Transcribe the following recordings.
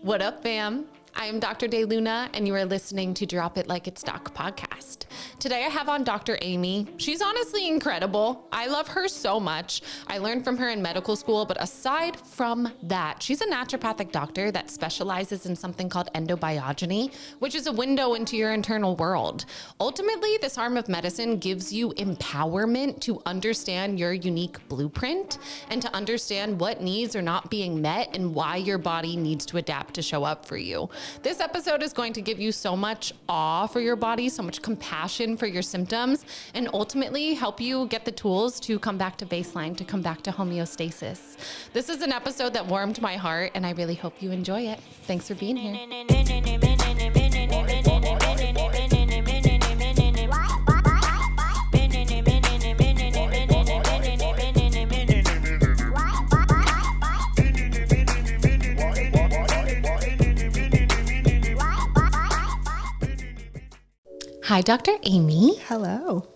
What up, fam? I am Dr. De Luna, and you are listening to Drop It Like It's Doc podcast. Today I have on Dr. Amy. She's honestly incredible. I love her so much. I learned from her in medical school, but aside from that, she's a naturopathic doctor that specializes in something called endobiogeny, which is a window into your internal world. Ultimately, this arm of medicine gives you empowerment to understand your unique blueprint and to understand what needs are not being met and why your body needs to adapt to show up for you. This episode is going to give you so much awe for your body, so much compassion for your symptoms, and ultimately help you get the tools to come back to baseline, to come back to homeostasis. This is an episode that warmed my heart, and I really hope you enjoy it. Thanks for being here. Hi, Dr. Amy. Hello.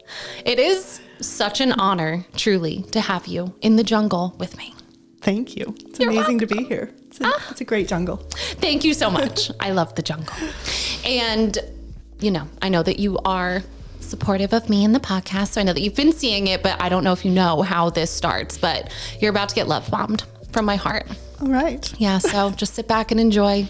It is such an honor, truly, to have you in the jungle with me. Thank you. It's You're amazing welcome. to be here. It's a great jungle. Thank you so much. I love the jungle. And, you know, I know that you are supportive of me in the podcast, so I know that you've been seeing it, but I don't know if you know how this starts, but you're about to get love bombed from my heart. All right. Yeah, so just sit back and enjoy.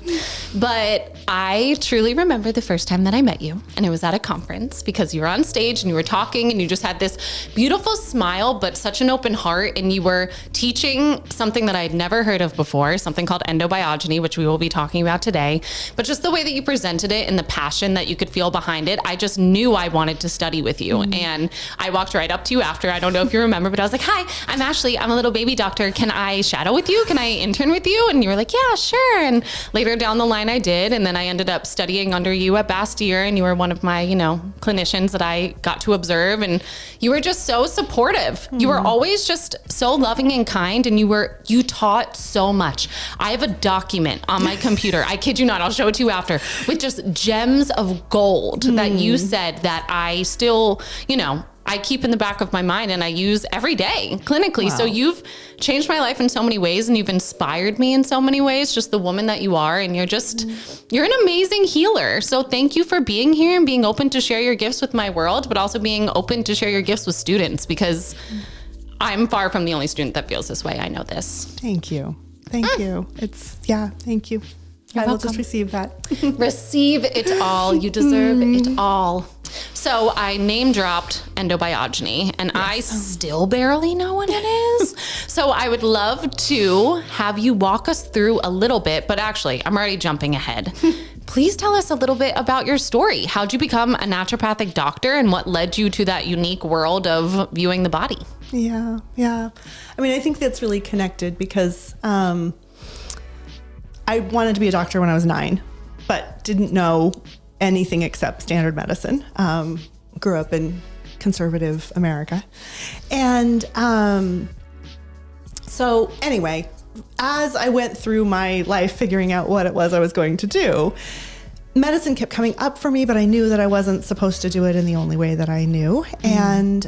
But I truly remember the first time that I met you, and it was at a conference because you were on stage and you were talking and you just had this beautiful smile, but such an open heart, and you were teaching something that I had never heard of before, something called endobiogeny, which we will be talking about today. But just the way that you presented it and the passion that you could feel behind it, I just knew I wanted to study with you. And I walked right up to you after, I don't know if you remember, but I was like, hi, I'm Ashley. I'm a little baby doctor. Can I shadow with you? Can I intern with you? And you were like, yeah, sure. And later down the line I did. And then I ended up studying under you at Bastyr, and you were one of my, clinicians that I got to observe. And you were just so supportive. You were always just so loving and kind. And you taught so much. I have a document on my computer. I kid you not. I'll show it to you after, with just gems of gold that you said that I still, I keep in the back of my mind and I use every day clinically. Wow. So you've changed my life in so many ways, and you've inspired me in so many ways, just the woman that you are. And you're an amazing healer. So thank you for being here and being open to share your gifts with my world, but also being open to share your gifts with students, because I'm far from the only student that feels this way. I know this. Thank you. Thank you. Thank you. You're I will welcome. just receive that. Receive it all. You deserve it all. So I name dropped endobiogeny, and yes. I still barely know what it is. So I would love to have you walk us through a little bit, but actually I'm already jumping ahead. Please tell us a little bit about your story. How'd you become a naturopathic doctor, and what led you to that unique world of viewing the body? Yeah. I mean, I think that's really connected because I wanted to be a doctor when I was 9, but didn't know anything except standard medicine. Grew up in conservative America. And so anyway, as I went through my life figuring out what it was I was going to do, medicine kept coming up for me, but I knew that I wasn't supposed to do it in the only way that I knew. And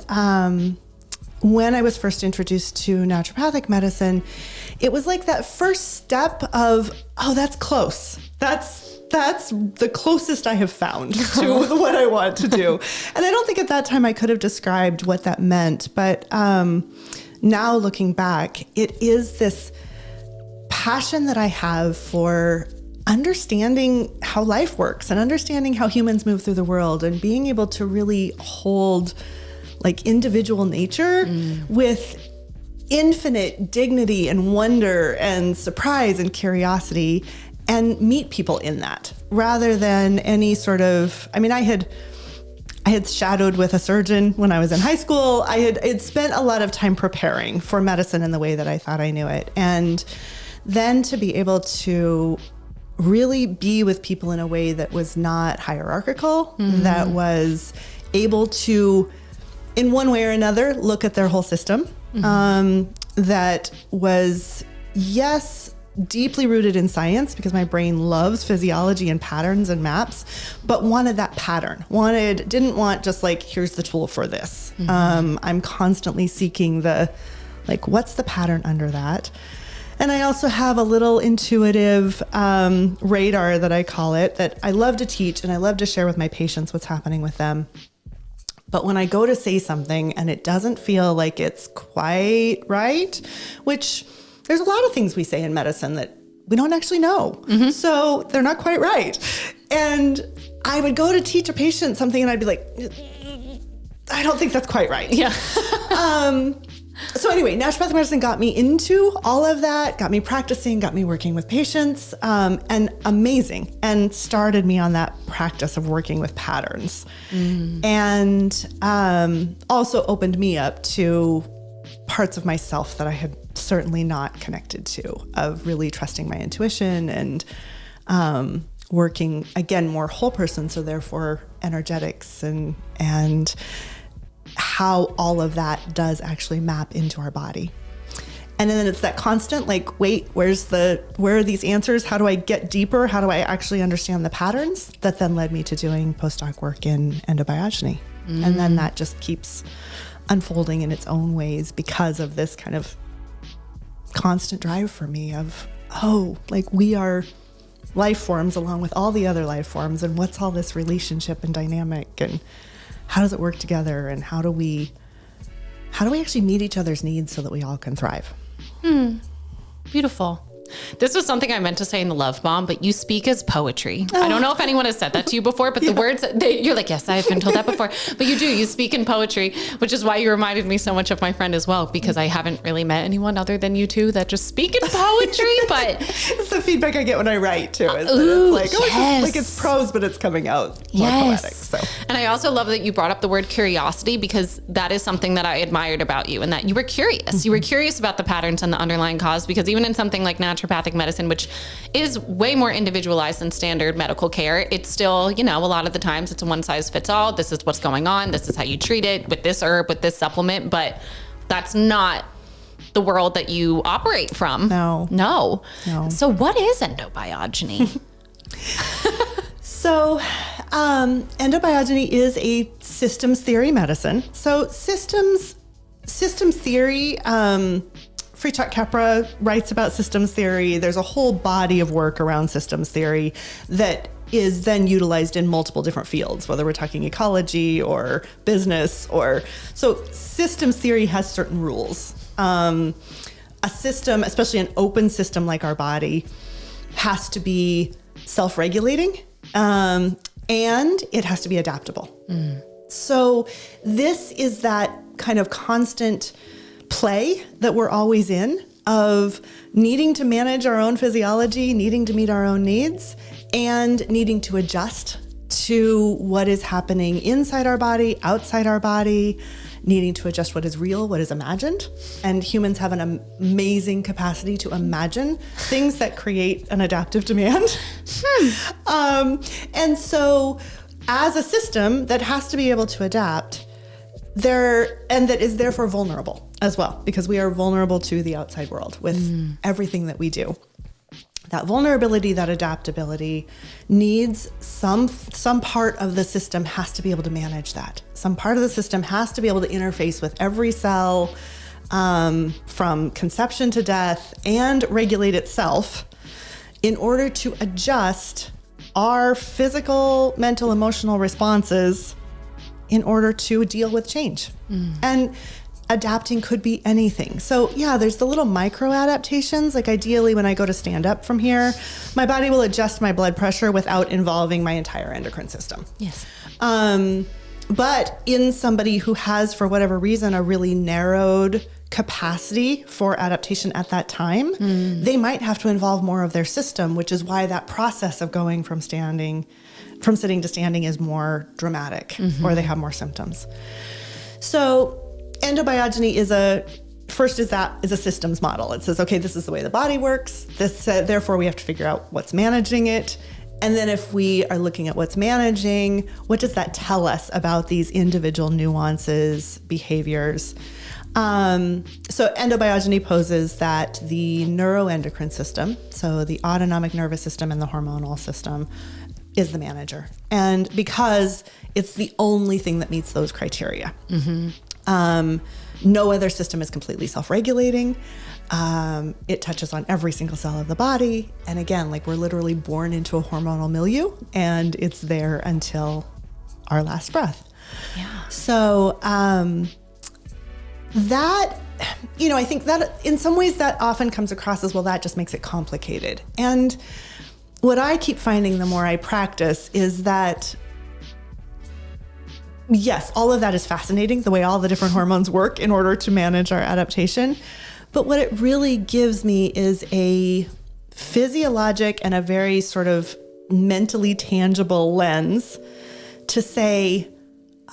when I was first introduced to naturopathic medicine, it was like that first step of, oh, that's close. That's the closest I have found to what I want to do. And I don't think at that time I could have described what that meant. But now looking back, it is this passion that I have for understanding how life works and understanding how humans move through the world, and being able to really hold like individual nature with infinite dignity and wonder and surprise and curiosity, and meet people in that, rather than any sort of, I mean, I had shadowed with a surgeon when I was in high school. I had spent a lot of time preparing for medicine in the way that I thought I knew it. And then to be able to really be with people in a way that was not hierarchical, that was able to, in one way or another, look at their whole system, that was, yes, deeply rooted in science, because my brain loves physiology and patterns and maps, but wanted that pattern, didn't want just like, here's the tool for this. I'm constantly seeking what's the pattern under that? And I also have a little intuitive radar that I call it, that I love to teach and I love to share with my patients what's happening with them. But when I go to say something and it doesn't feel like it's quite right, which there's a lot of things we say in medicine that we don't actually know. So they're not quite right. And I would go to teach a patient something and I'd be like, I don't think that's quite right. Yeah. So anyway, naturopathic medicine got me into all of that, got me practicing, got me working with patients, and amazing, and started me on that practice of working with patterns. And also opened me up to parts of myself that I had certainly not connected to, of really trusting my intuition and working, again, more whole person, so therefore energetics and how all of that does actually map into our body. And then it's that constant, like, wait, where are these answers? How do I get deeper? How do I actually understand the patterns? That then led me to doing postdoc work in endobiogeny. And then that just keeps unfolding in its own ways because of this kind of constant drive for me of, like, we are life forms along with all the other life forms, and what's all this relationship and dynamic, and how does it work together, and how do we actually meet each other's needs so that we all can thrive? Beautiful. This was something I meant to say in the love bomb, but you speak as poetry. I don't know if anyone has said that to you before, but the words, you're like, yes, I've been told that before. But you do, you speak in poetry, which is why you reminded me so much of my friend as well, because I haven't really met anyone other than you two that just speak in poetry. But it's the feedback I get when I write too. Is that it's like, it's just, like, it's prose, but it's coming out more poetic. So. And I also love that you brought up the word curiosity, because that is something that I admired about you, and that you were curious. You were curious about the patterns and the underlying cause, because even in something like naturopathic medicine, which is way more individualized than standard medical care, it's still, a lot of the times it's a one size fits all. This is what's going on. This is how you treat it with this herb, with this supplement. But that's not the world that you operate from. No. So what is endobiogeny? So endobiogeny is a systems theory medicine. So systems theory, Friedrich Capra writes about systems theory. There's a whole body of work around systems theory that is then utilized in multiple different fields, whether we're talking ecology or business so systems theory has certain rules. A system, especially an open system like our body, has to be self-regulating, and it has to be adaptable. So this is that kind of constant play that we're always in, of needing to manage our own physiology, needing to meet our own needs, and needing to adjust to what is happening inside our body, outside our body, needing to adjust what is real, what is imagined. And humans have an amazing capacity to imagine things that create an adaptive demand. And so as a system that has to be able to adapt, and that is therefore vulnerable as well, because we are vulnerable to the outside world with everything that we do. That vulnerability, that adaptability needs some part of the system has to be able to manage that. Some part of the system has to be able to interface with every cell, from conception to death, and regulate itself in order to adjust our physical, mental, emotional responses in order to deal with change. And adapting could be anything. So yeah, there's the little micro adaptations. Like ideally when I go to stand up from here, my body will adjust my blood pressure without involving my entire endocrine system. Yes. But in somebody who has, for whatever reason, a really narrowed capacity for adaptation at that time, they might have to involve more of their system, which is why that process of going from sitting to standing is more dramatic, or they have more symptoms. So endobiogeny is a systems model. It says, okay, this is the way the body works. Therefore we have to figure out what's managing it. And then if we are looking at what's managing, what does that tell us about these individual nuances, behaviors? So endobiogeny poses that the neuroendocrine system, so the autonomic nervous system and the hormonal system, is the manager. And because it's the only thing that meets those criteria. No other system is completely self-regulating. It touches on every single cell of the body. And again, like we're literally born into a hormonal milieu and it's there until our last breath. Yeah. So that, I think that in some ways that often comes across as, well, that just makes it complicated. And what I keep finding the more I practice is that, yes, all of that is fascinating, the way all the different hormones work in order to manage our adaptation. But what it really gives me is a physiologic and a very sort of mentally tangible lens to say,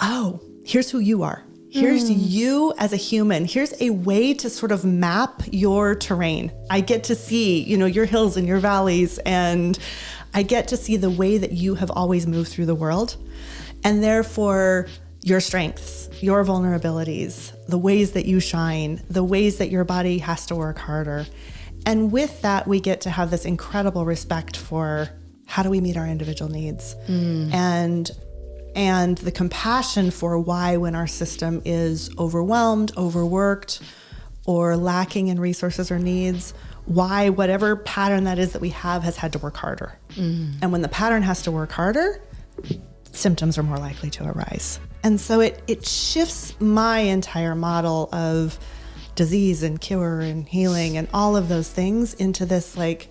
oh, here's who you are. Here's you as a human. Here's a way to sort of map your terrain. I get to see, your hills and your valleys, and I get to see the way that you have always moved through the world. And therefore, your strengths, your vulnerabilities, the ways that you shine, the ways that your body has to work harder. And with that, we get to have this incredible respect for how do we meet our individual needs, and the compassion for why, when our system is overwhelmed, overworked, or lacking in resources or needs, why whatever pattern that is that we have has had to work harder. And when the pattern has to work harder, symptoms are more likely to arise. And so it shifts my entire model of disease and cure and healing and all of those things into this, like,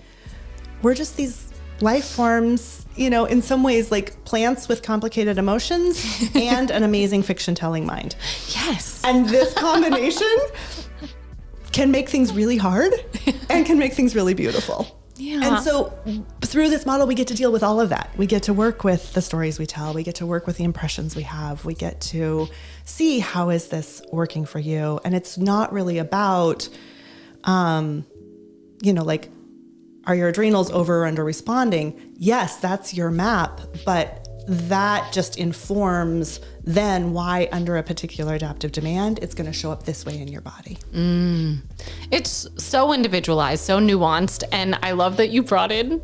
we're just these life forms, in some ways like plants with complicated emotions and an amazing fiction telling mind. Yes. And this combination can make things really hard and can make things really beautiful. Yeah. And so through this model, we get to deal with all of that. We get to work with the stories we tell. We get to work with the impressions we have. We get to see, how is this working for you? And it's not really about, like, are your adrenals over or under responding? Yes, that's your map, but that just informs then why, under a particular adaptive demand, it's going to show up this way in your body. It's so individualized, so nuanced. And I love that you brought in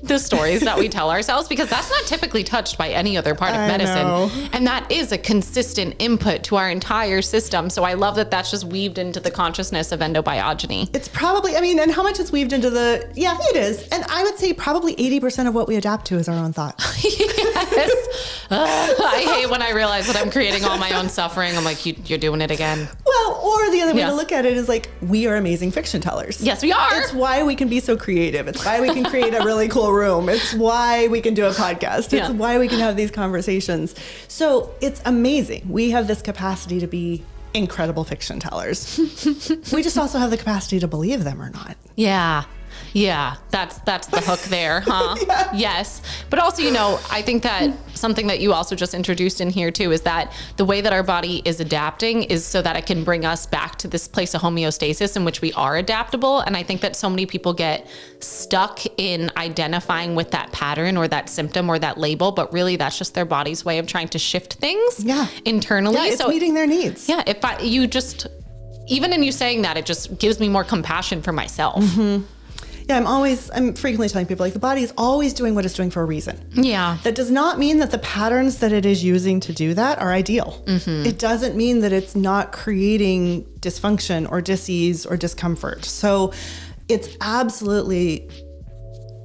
the stories that we tell ourselves, because that's not typically touched by any other part of medicine. Know. And that is a consistent input to our entire system. So I love that that's just weaved into the consciousness of endobiogeny. It's probably, and how much it's weaved into it is. And I would say probably 80% of what we adapt to is our own thought. Yes. I hate when I realize that I'm creating all my own suffering. I'm like, you're doing it again. Well, or the other way to look at it is like, we are amazing fiction tellers. Yes, we are. It's why we can be so creative. It's why we can create a really cool room. It's why we can do a podcast. It's why we can have these conversations. So it's amazing. We have this capacity to be incredible fiction tellers. We just also have the capacity to believe them or not. Yeah, that's the hook there, huh? Yeah. Yes. But also, I think that something that you also just introduced in here too is that the way that our body is adapting is so that it can bring us back to this place of homeostasis in which we are adaptable. And I think that so many people get stuck in identifying with that pattern or that symptom or that label, but really that's just their body's way of trying to shift things internally. Yeah, it's meeting their needs. Yeah, even in you saying that, it just gives me more compassion for myself. Mm-hmm. Yeah, I'm frequently telling people, like, the body is always doing what it's doing for a reason. Yeah. That does not mean that the patterns that it is using to do that are ideal. Mm-hmm. It doesn't mean that it's not creating dysfunction or dis-ease or discomfort. So it's absolutely,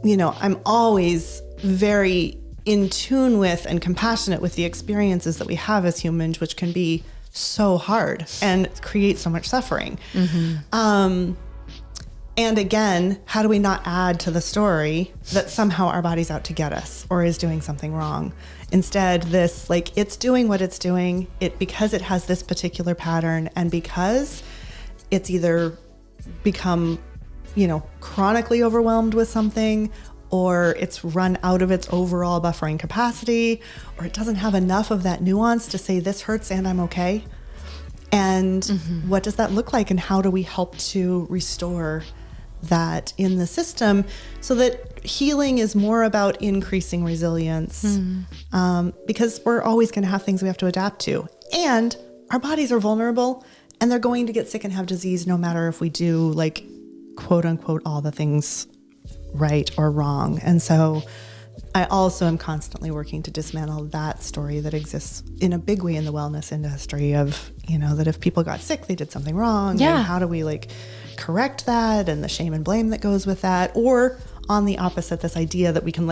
I'm always very in tune with and compassionate with the experiences that we have as humans, which can be so hard and create so much suffering. Mm-hmm. And again, how do we not add to the story that somehow our body's out to get us or is doing something wrong? Instead, it's doing what it's doing because it has this particular pattern, and because it's either become, chronically overwhelmed with something, or it's run out of its overall buffering capacity, or it doesn't have enough of that nuance to say this hurts and I'm okay. And what does that look like, and how do we help to restore that in the system so that healing is more about increasing resilience, because we're always going to have things we have to adapt to, and our bodies are vulnerable and they're going to get sick and have disease no matter if we do, like, quote unquote, all the things right or wrong. And so I also am constantly working to dismantle that story that exists in a big way in the wellness industry of, that if people got sick, they did something wrong. Yeah. And how do we correct that, and the shame and blame that goes with that? Or on the opposite, this idea that we can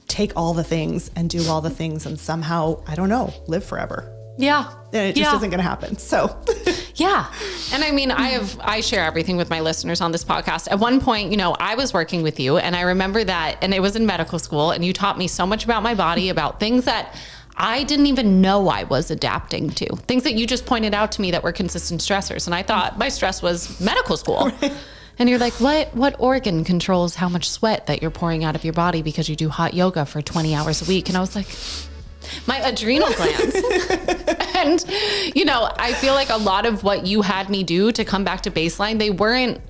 take all the things and do all the things and somehow, I don't know, live forever. Yeah. And it just isn't going to happen. So yeah. And I mean, I share everything with my listeners on this podcast. At one point, I was working with you, and I remember that, and it was in medical school, and you taught me so much about my body, about things that I didn't even know I was adapting to, things that you just pointed out to me that were consistent stressors. And I thought my stress was medical school. Right. And you're like, what organ controls how much sweat that you're pouring out of your body because you do hot yoga for 20 hours a week? And I was like, my adrenal glands. And, I feel like a lot of what you had me do to come back to baseline, they weren't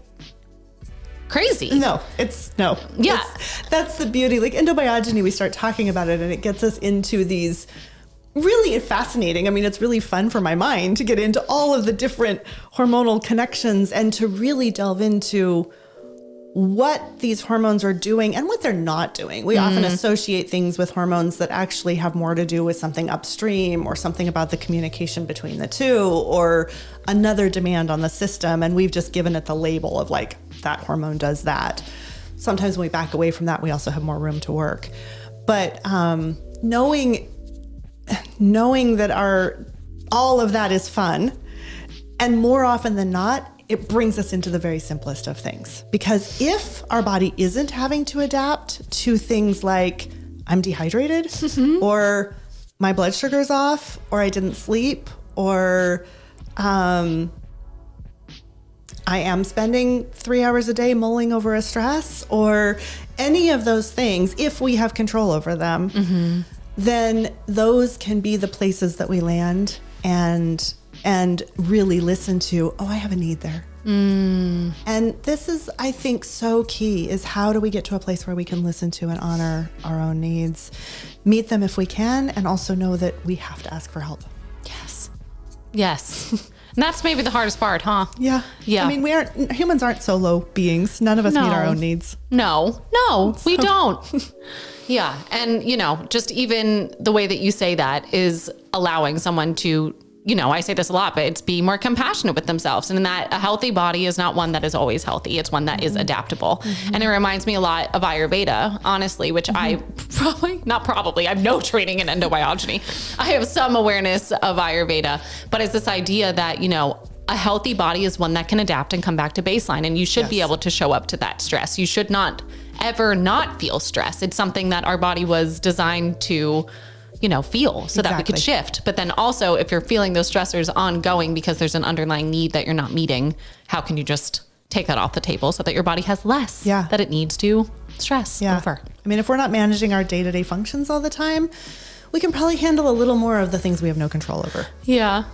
crazy. Yeah. That's the beauty. Endobiogeny, we start talking about it and it gets us into these really fascinating. I mean, it's really fun for my mind to get into all of the different hormonal connections and to really delve into what these hormones are doing and what they're not doing. We often associate things with hormones that actually have more to do with something upstream or something about the communication between the two or another demand on the system. And we've just given it the label of that hormone does that. Sometimes when we back away from that, we also have more room to work. But knowing that all of that is fun, and more often than not, it brings us into the very simplest of things. Because if our body isn't having to adapt to things like I'm dehydrated or my blood sugar's off or I didn't sleep or I am spending 3 hours a day mulling over a stress or any of those things, if we have control over them, then those can be the places that we land and really listen to, I have a need there. And this is, I think, so key is how do we get to a place where we can listen to and honor our own needs, meet them if we can, and also know that we have to ask for help. Yes. And that's maybe the hardest part, huh? Yeah. I mean, humans aren't solo beings. None of us meet our own needs. No, we don't. Yeah. And, just even the way that you say that is allowing someone to, I say this a lot, but it's be more compassionate with themselves. And in that a healthy body is not one that is always healthy. It's one that is adaptable. And it reminds me a lot of Ayurveda, honestly, which I I have no training in endobiogeny. I have some awareness of Ayurveda, but it's this idea that, a healthy body is one that can adapt and come back to baseline. And you should be able to show up to that stress. You should not ever not feel stress. It's something that our body was designed to feel so that we could shift. But then also if you're feeling those stressors ongoing because there's an underlying need that you're not meeting, how can you just take that off the table so that your body has less that it needs to stress over? I mean, if we're not managing our day-to-day functions all the time, we can probably handle a little more of the things we have no control over. Yeah.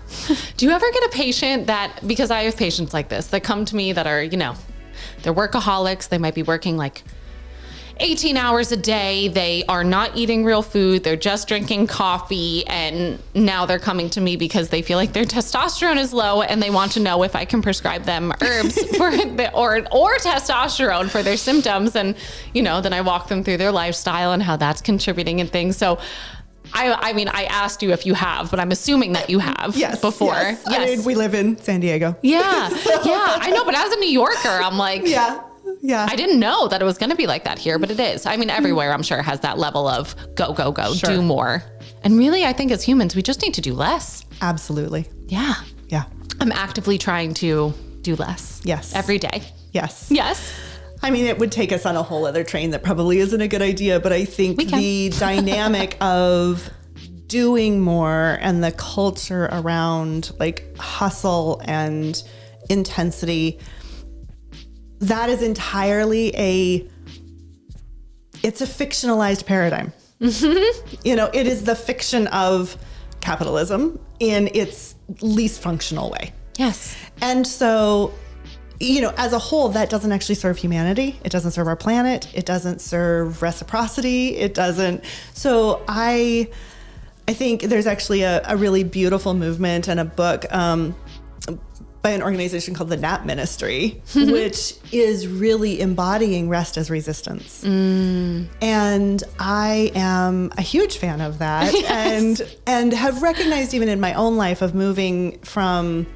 Do you ever get a patient that, because I have patients like this that come to me that are, they're workaholics. They might be working 18 hours a day. They are not eating real food. They're just drinking coffee. And now they're coming to me because they feel like their testosterone is low and they want to know if I can prescribe them herbs for or testosterone for their symptoms. And, then I walk them through their lifestyle and how that's contributing and things. So I mean, I asked you if you have, but I'm assuming that you have before. Yes. I mean, we live in San Diego. Yeah. Yeah, I know. But as a New Yorker, I'm like, yeah. I didn't know that it was going to be like that here, but it is. I mean, everywhere I'm sure has that level of go, do more. And really, I think as humans, we just need to do less. Absolutely. Yeah. Yeah. I'm actively trying to do less. Yes. Every day. Yes. Yes. I mean, it would take us on a whole other train that probably isn't a good idea, but I think the dynamic of doing more and the culture around hustle and intensity, that is entirely it's a fictionalized paradigm. It is the fiction of capitalism in its least functional way. Yes. And so, as a whole, that doesn't actually serve humanity. It doesn't serve our planet. It doesn't serve reciprocity. It doesn't. So I think there's actually a really beautiful movement and a book by an organization called the Nap Ministry, which is really embodying rest as resistance. And I am a huge fan of that. Yes. And have recognized even in my own life of moving from,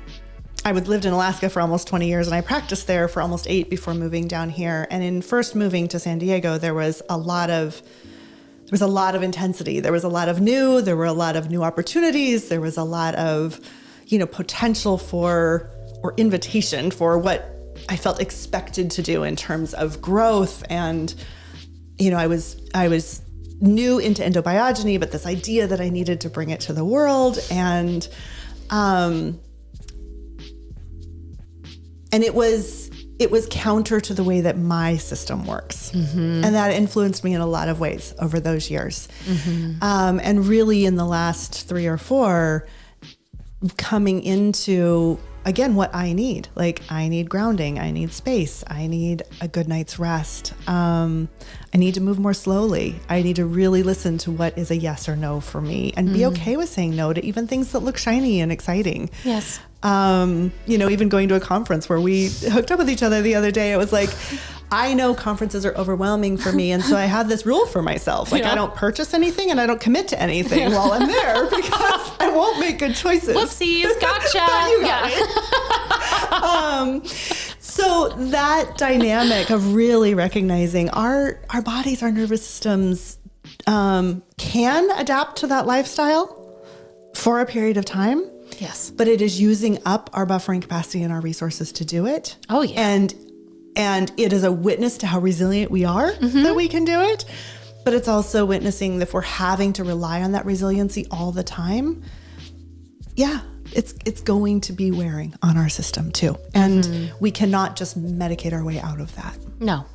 I lived in Alaska for almost 20 years and I practiced there for almost 8 before moving down here. And in first moving to San Diego, there was a lot of intensity. There was a lot of new, there were a lot of new opportunities. There was a lot of, potential for, or invitation for what I felt expected to do in terms of growth. And, I was new into endobiogeny, but this idea that I needed to bring it to the world. And it was counter to the way that my system works. And that influenced me in a lot of ways over those years. And really in the last 3 or 4, coming into, again, what I need. Like, I need grounding, I need space, I need a good night's rest. I need to move more slowly. I need to really listen to what is a yes or no for me and be okay with saying no to even things that look shiny and exciting. Yes. Even going to a conference where we hooked up with each other the other day, it was like, I know conferences are overwhelming for me. And so I have this rule for myself. Like, I don't purchase anything and I don't commit to anything while I'm there because I won't make good choices. Whoopsies, gotcha. You got it. So that dynamic of really recognizing our bodies, our nervous systems can adapt to that lifestyle for a period of time. Yes. But it is using up our buffering capacity and our resources to do it. Oh, yeah. And it is a witness to how resilient we are that we can do it. But it's also witnessing that if we're having to rely on that resiliency all the time, it's going to be wearing on our system too. And we cannot just medicate our way out of that. No.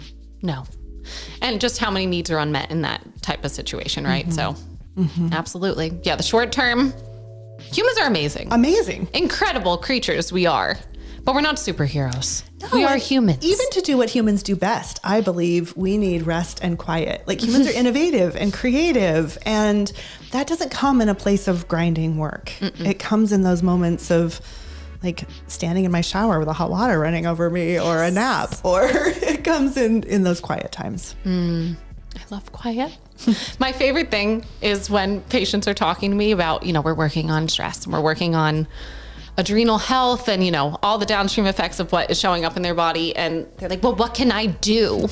And just how many needs are unmet in that type of situation, right? So absolutely. Yeah, the short term, humans are amazing. Amazing. Incredible creatures we are. But we're not superheroes. No, we are humans. Even to do what humans do best, I believe we need rest and quiet. Like, humans are innovative and creative, and that doesn't come in a place of grinding work. It comes in those moments of, like, standing in my shower with the hot water running over me, or a nap, or it comes in those quiet times. I love quiet. My favorite thing is when patients are talking to me about, we're working on stress and we're working on adrenal health and, all the downstream effects of what is showing up in their body. And they're like, well, what can I do?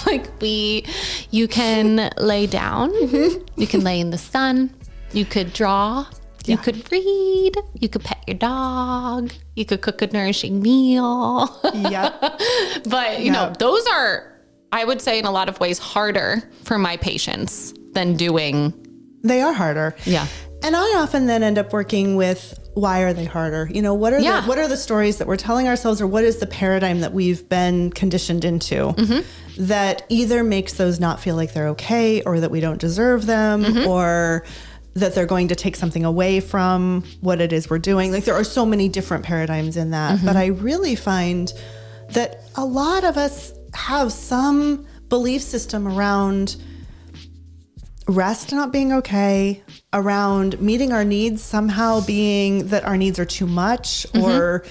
Like, you can lay down, you can lay in the sun, you could draw, you could read, you could pet your dog, you could cook a nourishing meal. But, those are, I would say, in a lot of ways harder for my patients than doing. They are harder. Yeah. And I often then end up working with, why are they harder? What are the stories that we're telling ourselves, or what is the paradigm that we've been conditioned into that either makes those not feel like they're okay, or that we don't deserve them, or that they're going to take something away from what it is we're doing. Like, there are so many different paradigms in that. But I really find that a lot of us have some belief system around rest not being okay, around meeting our needs somehow being that our needs are too much, or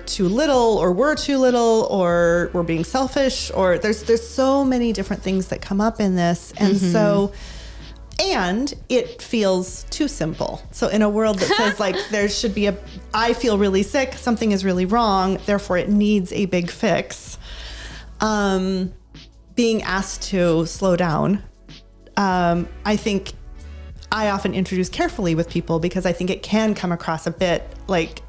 too little, or we're too little, or we're being selfish, or there's so many different things that come up in this. And and it feels too simple. So in a world that says, like, there should be I feel really sick, something is really wrong, therefore it needs a big fix. Being asked to slow down, I think I often introduce carefully with people, because I think it can come across a bit like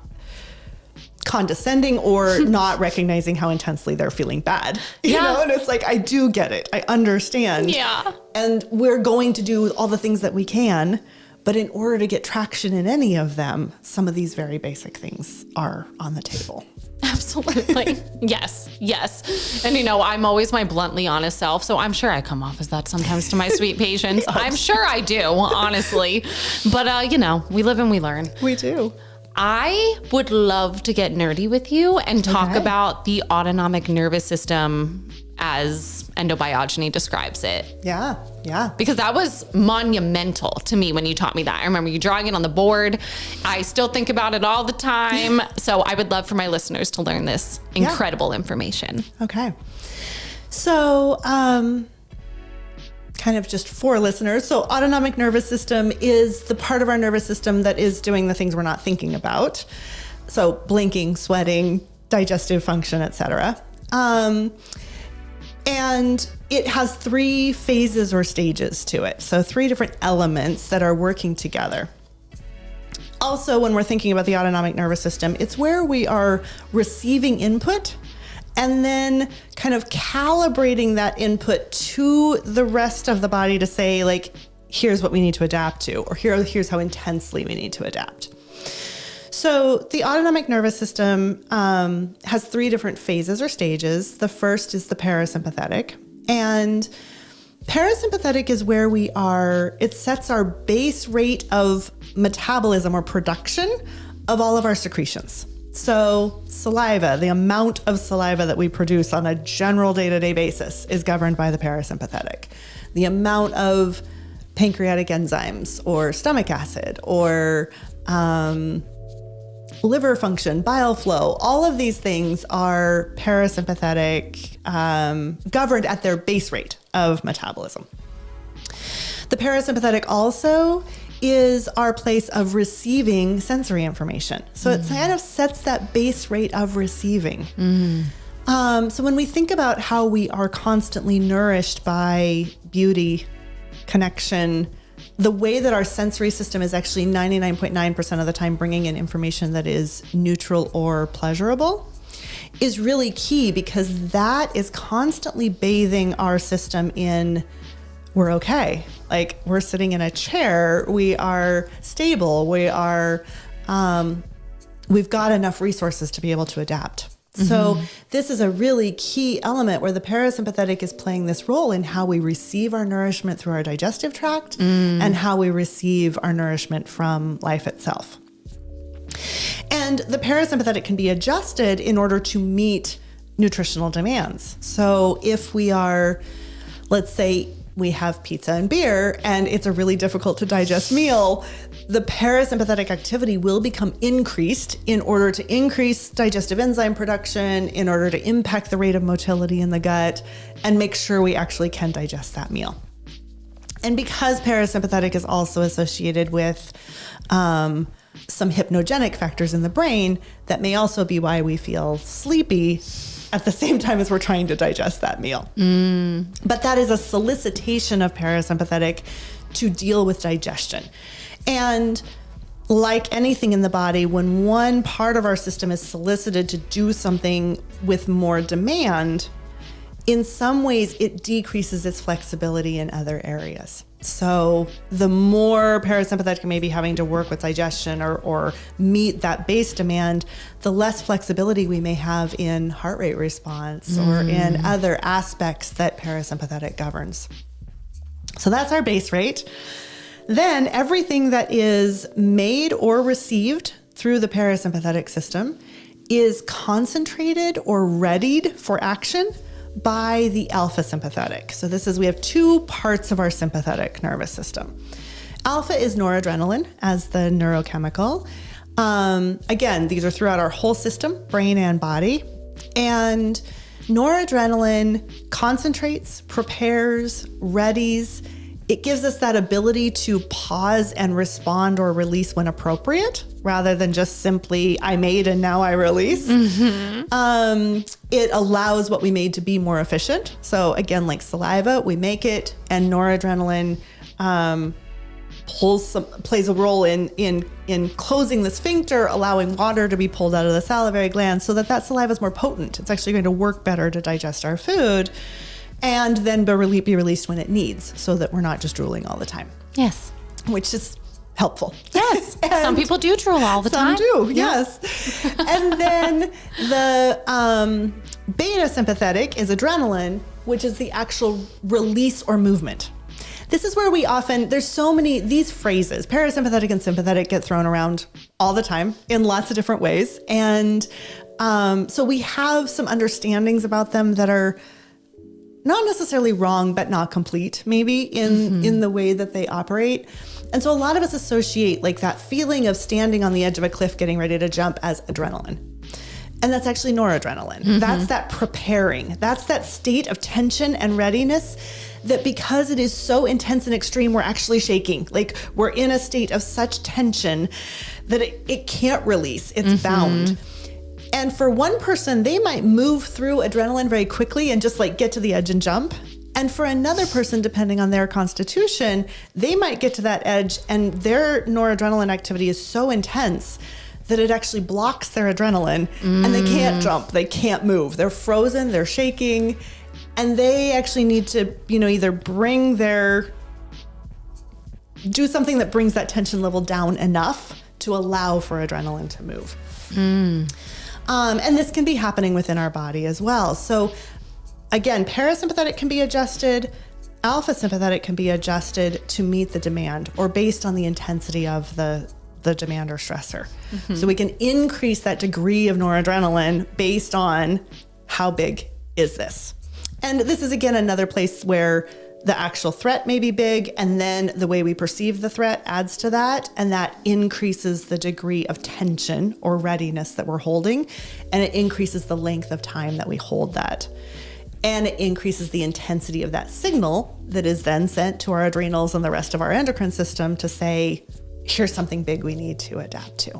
condescending or not recognizing how intensely they're feeling bad. You know, and it's like, I do get it. I understand. Yeah. And we're going to do all the things that we can, but in order to get traction in any of them, some of these very basic things are on the table. Absolutely. Yes. And I'm always my bluntly honest self. So I'm sure I come off as that sometimes to my sweet patients. I'm sure I do, honestly. But, we live and we learn. We do. I would love to get nerdy with you and talk about the autonomic nervous system as Endobiogeny describes it. Yeah. Yeah. Because that was monumental to me when you taught me that. I remember you drawing it on the board. I still think about it all the time. So I would love for my listeners to learn this incredible information. Okay. So, kind of just for listeners. So autonomic nervous system is the part of our nervous system that is doing the things we're not thinking about. So blinking, sweating, digestive function, etc. And it has 3 phases or stages to it. So 3 different elements that are working together. Also, when we're thinking about the autonomic nervous system, it's where we are receiving input and then kind of calibrating that input to the rest of the body to say, like, here's what we need to adapt to, or here's how intensely we need to adapt. So the autonomic nervous system has 3 different phases or stages. The first is the parasympathetic. And parasympathetic is where it sets our base rate of metabolism or production of all of our secretions. So saliva, the amount of saliva that we produce on a general day-to-day basis is governed by the parasympathetic. The amount of pancreatic enzymes or stomach acid or liver function, bile flow, all of these things are parasympathetic, governed at their base rate of metabolism. The parasympathetic also is our place of receiving sensory information. So it kind of sets that base rate of receiving. So when we think about how we are constantly nourished by beauty, connection, the way that our sensory system is actually 99.9% of the time bringing in information that is neutral or pleasurable is really key, because that is constantly bathing our system in, we're okay. Like, we're sitting in a chair, we are stable, we've got enough resources to be able to adapt. So this is a really key element where the parasympathetic is playing this role in how we receive our nourishment through our digestive tract and how we receive our nourishment from life itself. And the parasympathetic can be adjusted in order to meet nutritional demands. So if we are, let's say we have pizza and beer and it's a really difficult to digest meal, the parasympathetic activity will become increased in order to increase digestive enzyme production, in order to impact the rate of motility in the gut and make sure we actually can digest that meal. And because parasympathetic is also associated with some hypnogenic factors in the brain, that may also be why we feel sleepy at the same time as we're trying to digest that meal. But that is a solicitation of parasympathetic to deal with digestion. And like anything in the body, when one part of our system is solicited to do something with more demand, in some ways it decreases its flexibility in other areas. So the more parasympathetic may be having to work with digestion or meet that base demand, the less flexibility we may have in heart rate response or in other aspects that parasympathetic governs. So that's our base rate. Then everything that is made or received through the parasympathetic system is concentrated or readied for action by the alpha sympathetic. So we have 2 parts of our sympathetic nervous system. Alpha is noradrenaline as the neurochemical. Again, these are throughout our whole system, brain and body. And noradrenaline concentrates, prepares, readies. It gives us that ability to pause and respond or release when appropriate, rather than just simply, I made and now I release. It allows what we made to be more efficient. So again, like saliva, we make it, and noradrenaline plays a role in closing the sphincter, allowing water to be pulled out of the salivary gland so that saliva is more potent. It's actually going to work better to digest our food, and then be released when it needs, so that we're not just drooling all the time. Yes. Which is helpful. Yes. Some people do drool all the time. Some do, yes. And then the beta sympathetic is adrenaline, which is the actual release or movement. This is where there's so many, these phrases, parasympathetic and sympathetic, get thrown around all the time in lots of different ways. And so we have some understandings about them that are not necessarily wrong, but not complete maybe in the way that they operate. And so a lot of us associate like that feeling of standing on the edge of a cliff, getting ready to jump as adrenaline. And that's actually noradrenaline. That's that preparing. That's that state of tension and readiness that because it is so intense and extreme, we're actually shaking. Like we're in a state of such tension that it can't release. It's bound. And for one person, they might move through adrenaline very quickly and just like get to the edge and jump. And for another person, depending on their constitution, they might get to that edge and their noradrenaline activity is so intense that it actually blocks their adrenaline and they can't jump, they can't move. They're frozen, they're shaking, and they actually need to, either do something that brings that tension level down enough to allow for adrenaline to move. And this can be happening within our body as well. So again, parasympathetic can be adjusted, alpha sympathetic can be adjusted to meet the demand or based on the intensity of the demand or stressor. So we can increase that degree of noradrenaline based on how big is this. And this is again another place where the actual threat may be big and then the way we perceive the threat adds to that, and that increases the degree of tension or readiness that we're holding, and it increases the length of time that we hold that. And it increases the intensity of that signal that is then sent to our adrenals and the rest of our endocrine system to say, here's something big we need to adapt to.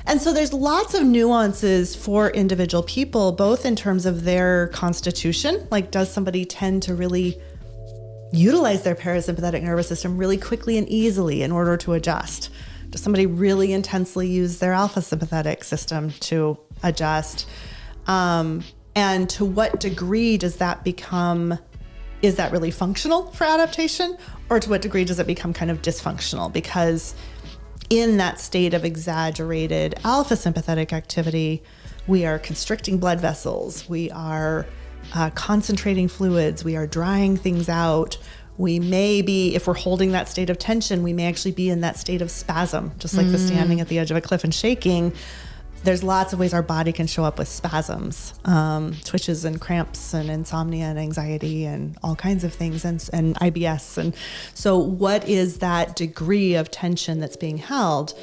And so there's lots of nuances for individual people, both in terms of their constitution, like does somebody tend to really utilize their parasympathetic nervous system really quickly and easily in order to adjust? Does somebody really intensely use their alpha sympathetic system to adjust? And to what degree does that become, is that really functional for adaptation? Or to what degree does it become kind of dysfunctional? Because in that state of exaggerated alpha sympathetic activity, we are constricting blood vessels, we are concentrating fluids, we are drying things out. We may be, if we're holding that state of tension, we may actually be in that state of spasm, just like the standing at the edge of a cliff and shaking. There's lots of ways our body can show up with spasms, twitches and cramps and insomnia and anxiety and all kinds of things, and IBS. And so what is that degree of tension that's being held?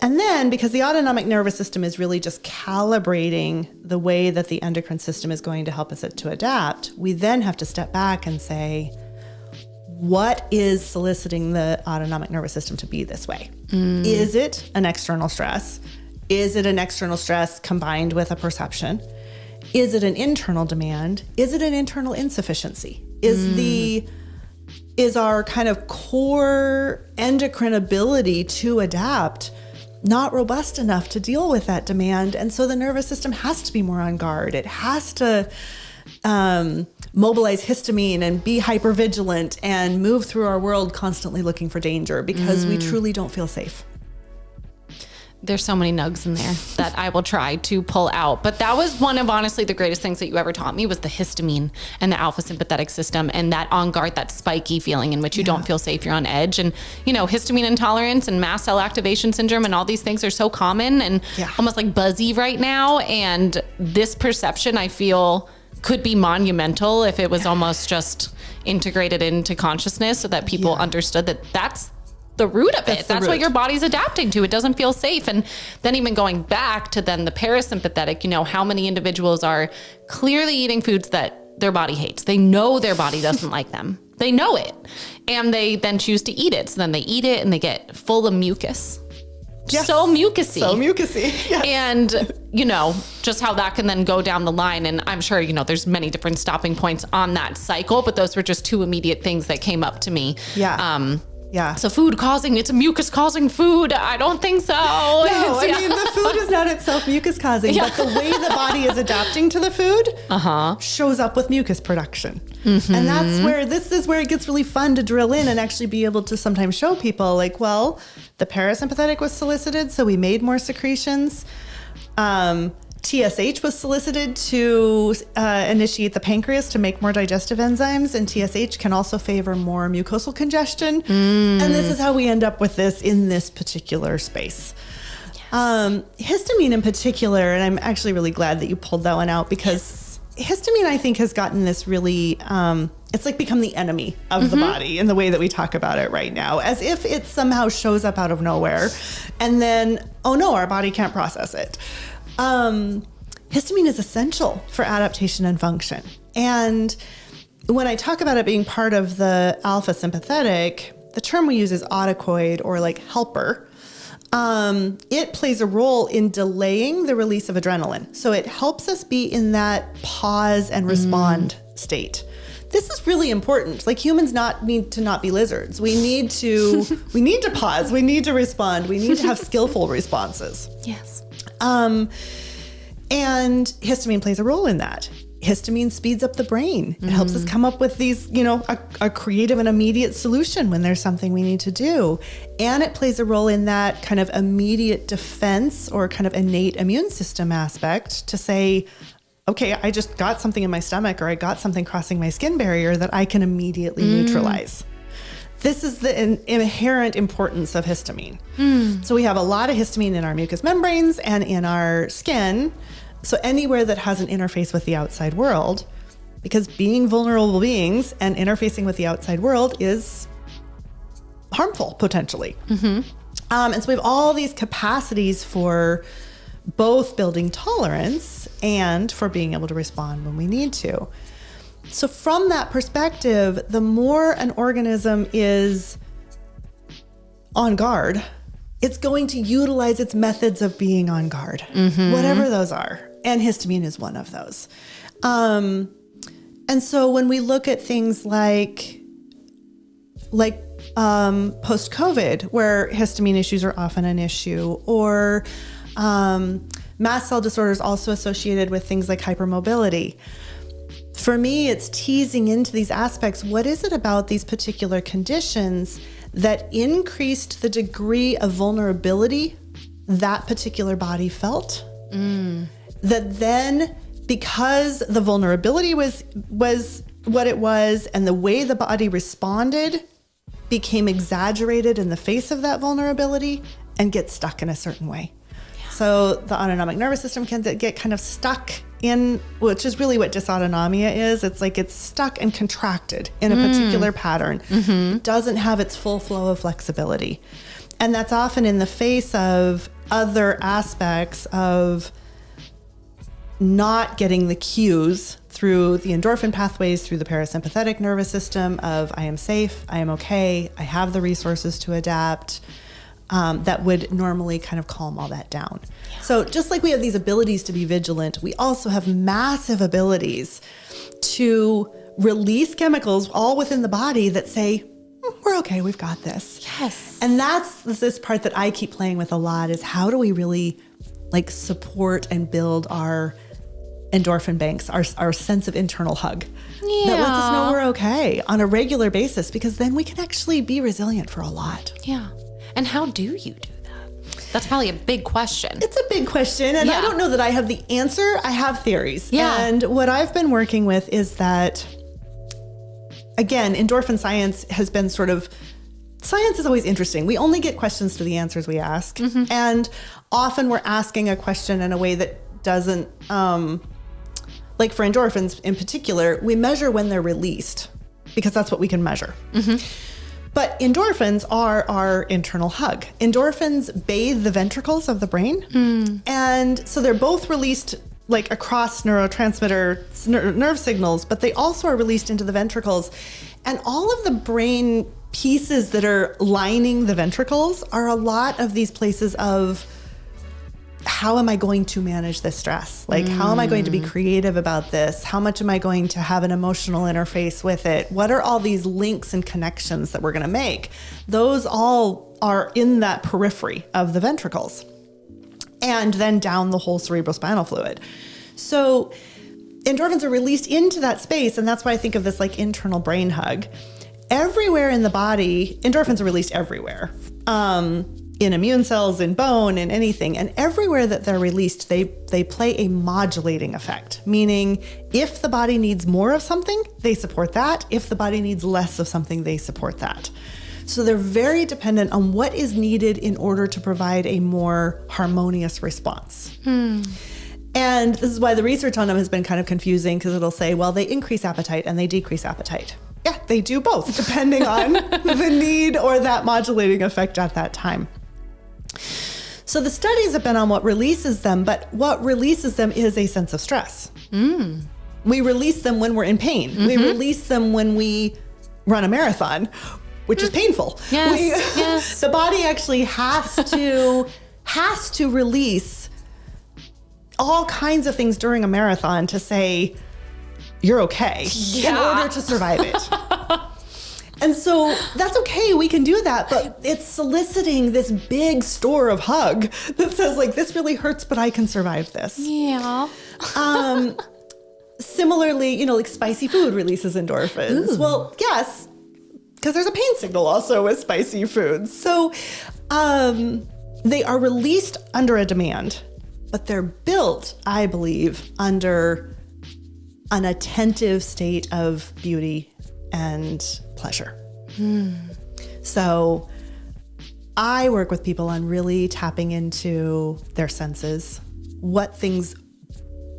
And then because the autonomic nervous system is really just calibrating the way that the endocrine system is going to help us to adapt, we then have to step back and say, what is soliciting the autonomic nervous system to be this way? Is it an external stress? Is it an external stress combined with a perception? Is it an internal demand? Is it an internal insufficiency? Is our kind of core endocrine ability to adapt not robust enough to deal with that demand? And so the nervous system has to be more on guard. It has to mobilize histamine and be hypervigilant and move through our world constantly looking for danger because we truly don't feel safe. There's so many nugs in there that I will try to pull out. But that was one of, honestly, the greatest things that you ever taught me was the histamine and the alpha sympathetic system and that on guard, that spiky feeling in which you don't feel safe, you're on edge. And, histamine intolerance and mast cell activation syndrome and all these things are so common and almost like buzzy right now. And this perception, I feel, could be monumental if it was almost just integrated into consciousness so that people understood that that's the root of it. That's what your body's adapting to. It doesn't feel safe. And then even going back to then the parasympathetic, how many individuals are clearly eating foods that their body hates. They know their body doesn't like them. They know it. And they then choose to eat it. So then they eat it and they get full of mucus. Yes. So mucusy. Yes. And, just how that can then go down the line. And I'm sure, there's many different stopping points on that cycle, but those were just two immediate things that came up to me. Yeah. So it's a mucus causing food. I don't think so. No, the food is not itself mucus causing, but the way the body is adapting to the food shows up with mucus production. And this is where it gets really fun to drill in and actually be able to sometimes show people like, well, the parasympathetic was solicited, so we made more secretions. TSH was solicited to initiate the pancreas to make more digestive enzymes, and TSH can also favor more mucosal congestion. And this is how we end up with this in this particular space. Histamine in particular, and I'm actually really glad that you pulled that one out because histamine, I think, has gotten this really, it's like become the enemy of the body in the way that we talk about it right now, as if it somehow shows up out of nowhere and then, oh no, our body can't process it. Histamine is essential for adaptation and function. And when I talk about it being part of the alpha sympathetic, the term we use is autocoid, or like helper. It plays a role in delaying the release of adrenaline. So it helps us be in that pause and respond state. This is really important. Like, humans need to not be lizards. We need to pause. We need to respond. We need to have skillful responses. Yes. And histamine plays a role in that. Histamine speeds up the brain. It helps us come up with these, a creative and immediate solution when there's something we need to do. And it plays a role in that kind of immediate defense or kind of innate immune system aspect to say, okay, I just got something in my stomach, or I got something crossing my skin barrier that I can immediately neutralize. This is the inherent importance of histamine. So we have a lot of histamine in our mucous membranes and in our skin. So anywhere that has an interface with the outside world, because being vulnerable beings and interfacing with the outside world is harmful, potentially. And so we have all these capacities for both building tolerance and for being able to respond when we need to. So from that perspective, the more an organism is on guard, it's going to utilize its methods of being on guard, whatever those are. And histamine is one of those. And so when we look at things like post-COVID, where histamine issues are often an issue, or mast cell disorders also associated with things like hypermobility. For me, it's teasing into these aspects. What is it about these particular conditions that increased the degree of vulnerability that particular body felt? That then, because the vulnerability was what it was, and the way the body responded became exaggerated in the face of that vulnerability and get stuck in a certain way. Yeah. So the autonomic nervous system can get kind of stuck in, which is really what dysautonomia is. It's like it's stuck and contracted in a particular pattern. It doesn't have its full flow of flexibility. And that's often in the face of other aspects of not getting the cues through the endorphin pathways, through the parasympathetic nervous system of I am safe, I am okay, I have the resources to adapt, that would normally kind of calm all that down. Yeah. So just like we have these abilities to be vigilant, we also have massive abilities to release chemicals all within the body that say, we're okay, we've got this. Yes. And that's this part that I keep playing with a lot, is how do we really like support and build our endorphin banks, our sense of internal hug that lets us know we're okay on a regular basis, because then we can actually be resilient for a lot. Yeah. And how do you do that? That's probably a big question. It's a big question. And I don't know that I have the answer. I have theories. Yeah. And what I've been working with is that, again, endorphin science has been science is always interesting. We only get questions to the answers we ask. And often we're asking a question in a way that doesn't, like for endorphins in particular, we measure when they're released because that's what we can measure. But endorphins are our internal hug. Endorphins bathe the ventricles of the brain. And so they're both released like across neurotransmitter nerve signals, but they also are released into the ventricles. And all of the brain pieces that are lining the ventricles are a lot of these places of, how am I going to manage this stress? Like, how am I going to be creative about this? How much am I going to have an emotional interface with it? What are all these links and connections that we're going to make? Those all are in that periphery of the ventricles, and then down the whole cerebrospinal fluid. So endorphins are released into that space. And that's why I think of this like internal brain hug. Everywhere in the body, endorphins are released everywhere. In immune cells, in bone, in anything. And everywhere that they're released, they play a modulating effect, meaning if the body needs more of something, they support that. If the body needs less of something, they support that. So they're very dependent on what is needed in order to provide a more harmonious response. And this is why the research on them has been kind of confusing, because it'll say, well, they increase appetite and they decrease appetite. Yeah, they do both, depending on the need or that modulating effect at that time. So the studies have been on what releases them, but what releases them is a sense of stress. We release them when we're in pain. We release them when we run a marathon, which is painful. Yes. The body actually has to release all kinds of things during a marathon to say, you're okay, in order to survive it. And so that's okay, we can do that, but it's soliciting this big store of hug that says, like, this really hurts, but I can survive this. Yeah. Similarly, like spicy food releases endorphins. Ooh. Well, yes, because there's a pain signal also with spicy foods. So they are released under a demand, but they're built, I believe, under an attentive state of beauty and pleasure. So I work with people on really tapping into their senses, what things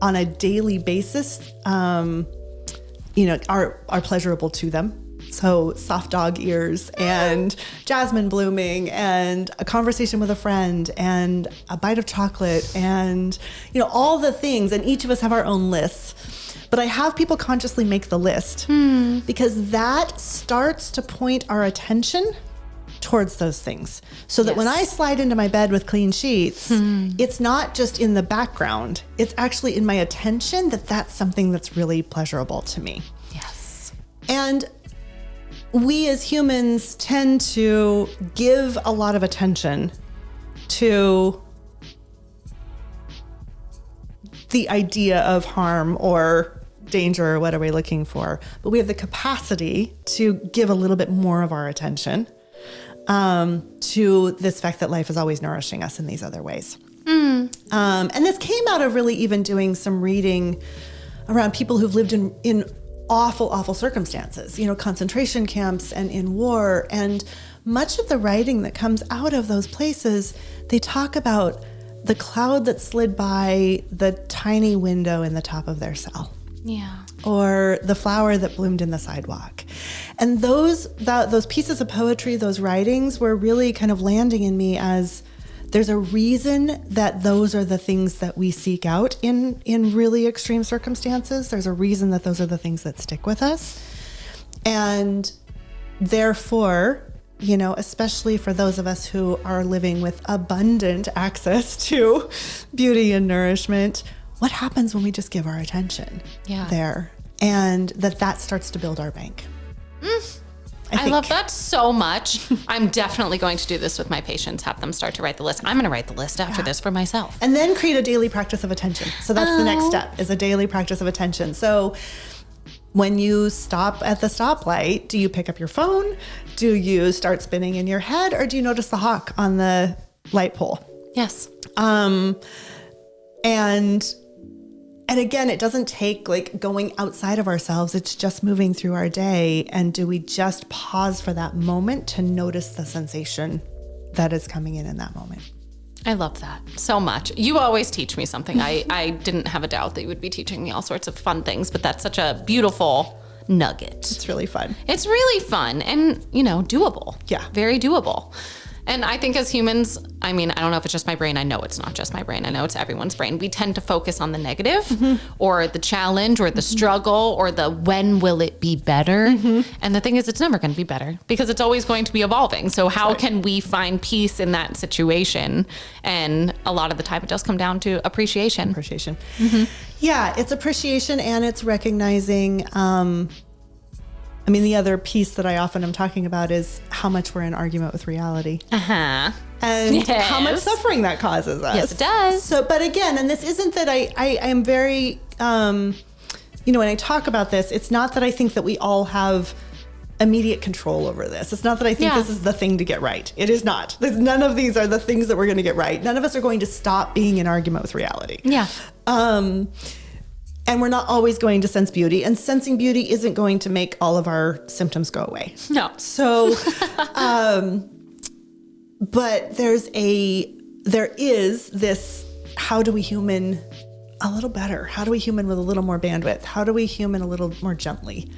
on a daily basis, are pleasurable to them. So soft dog ears and jasmine blooming and a conversation with a friend and a bite of chocolate and, all the things. And each of us have our own lists. But I have people consciously make the list because that starts to point our attention towards those things. So that when I slide into my bed with clean sheets, it's not just in the background. It's actually in my attention that that's something that's really pleasurable to me. Yes. And we as humans tend to give a lot of attention to the idea of harm or danger or what are we looking for. But we have the capacity to give a little bit more of our attention to this fact that life is always nourishing us in these other ways. And this came out of really even doing some reading around people who've lived in awful, awful circumstances, concentration camps and in war. And much of the writing that comes out of those places, they talk about the cloud that slid by the tiny window in the top of their cell. Yeah. Or the flower that bloomed in the sidewalk. And those pieces of poetry, those writings were really kind of landing in me as there's a reason that those are the things that we seek out in really extreme circumstances. There's a reason that those are the things that stick with us. And therefore, especially for those of us who are living with abundant access to beauty and nourishment, what happens when we just give our attention there? And that starts to build our bank. I love that so much. I'm definitely going to do this with my patients, have them start to write the list. I'm going to write the list after this for myself. And then create a daily practice of attention. So that's the next step, is a daily practice of attention. So when you stop at the stoplight, do you pick up your phone? Do you start spinning in your head? Or do you notice the hawk on the light pole? Yes. And again, it doesn't take going outside of ourselves. It's just moving through our day. And do we just pause for that moment to notice the sensation that is coming in that moment? I love that so much. You always teach me something. I didn't have a doubt that you would be teaching me all sorts of fun things, but that's such a beautiful nugget. It's really fun. It's really fun and, doable. Yeah. Very doable. And I think as humans, I don't know if it's just my brain. I know it's not just my brain. I know it's everyone's brain. We tend to focus on the negative or the challenge or the struggle or the when will it be better? And the thing is, it's never going to be better because it's always going to be evolving. So how can we find peace in that situation? And a lot of the time it does come down to appreciation. Yeah, it's appreciation and it's recognizing the other piece that I often am talking about is how much we're in argument with reality. And how much suffering that causes us. Yes, it does. So, but again, and this isn't that I am very, when I talk about this, it's not that I think that we all have immediate control over this. It's not that I think this is the thing to get right. It is not. None of these are the things that we're going to get right. None of us are going to stop being in argument with reality. Yeah. And we're not always going to sense beauty, and sensing beauty isn't going to make all of our symptoms go away. No. So, but there is this, how do we human a little better? How do we human with a little more bandwidth? How do we human a little more gently?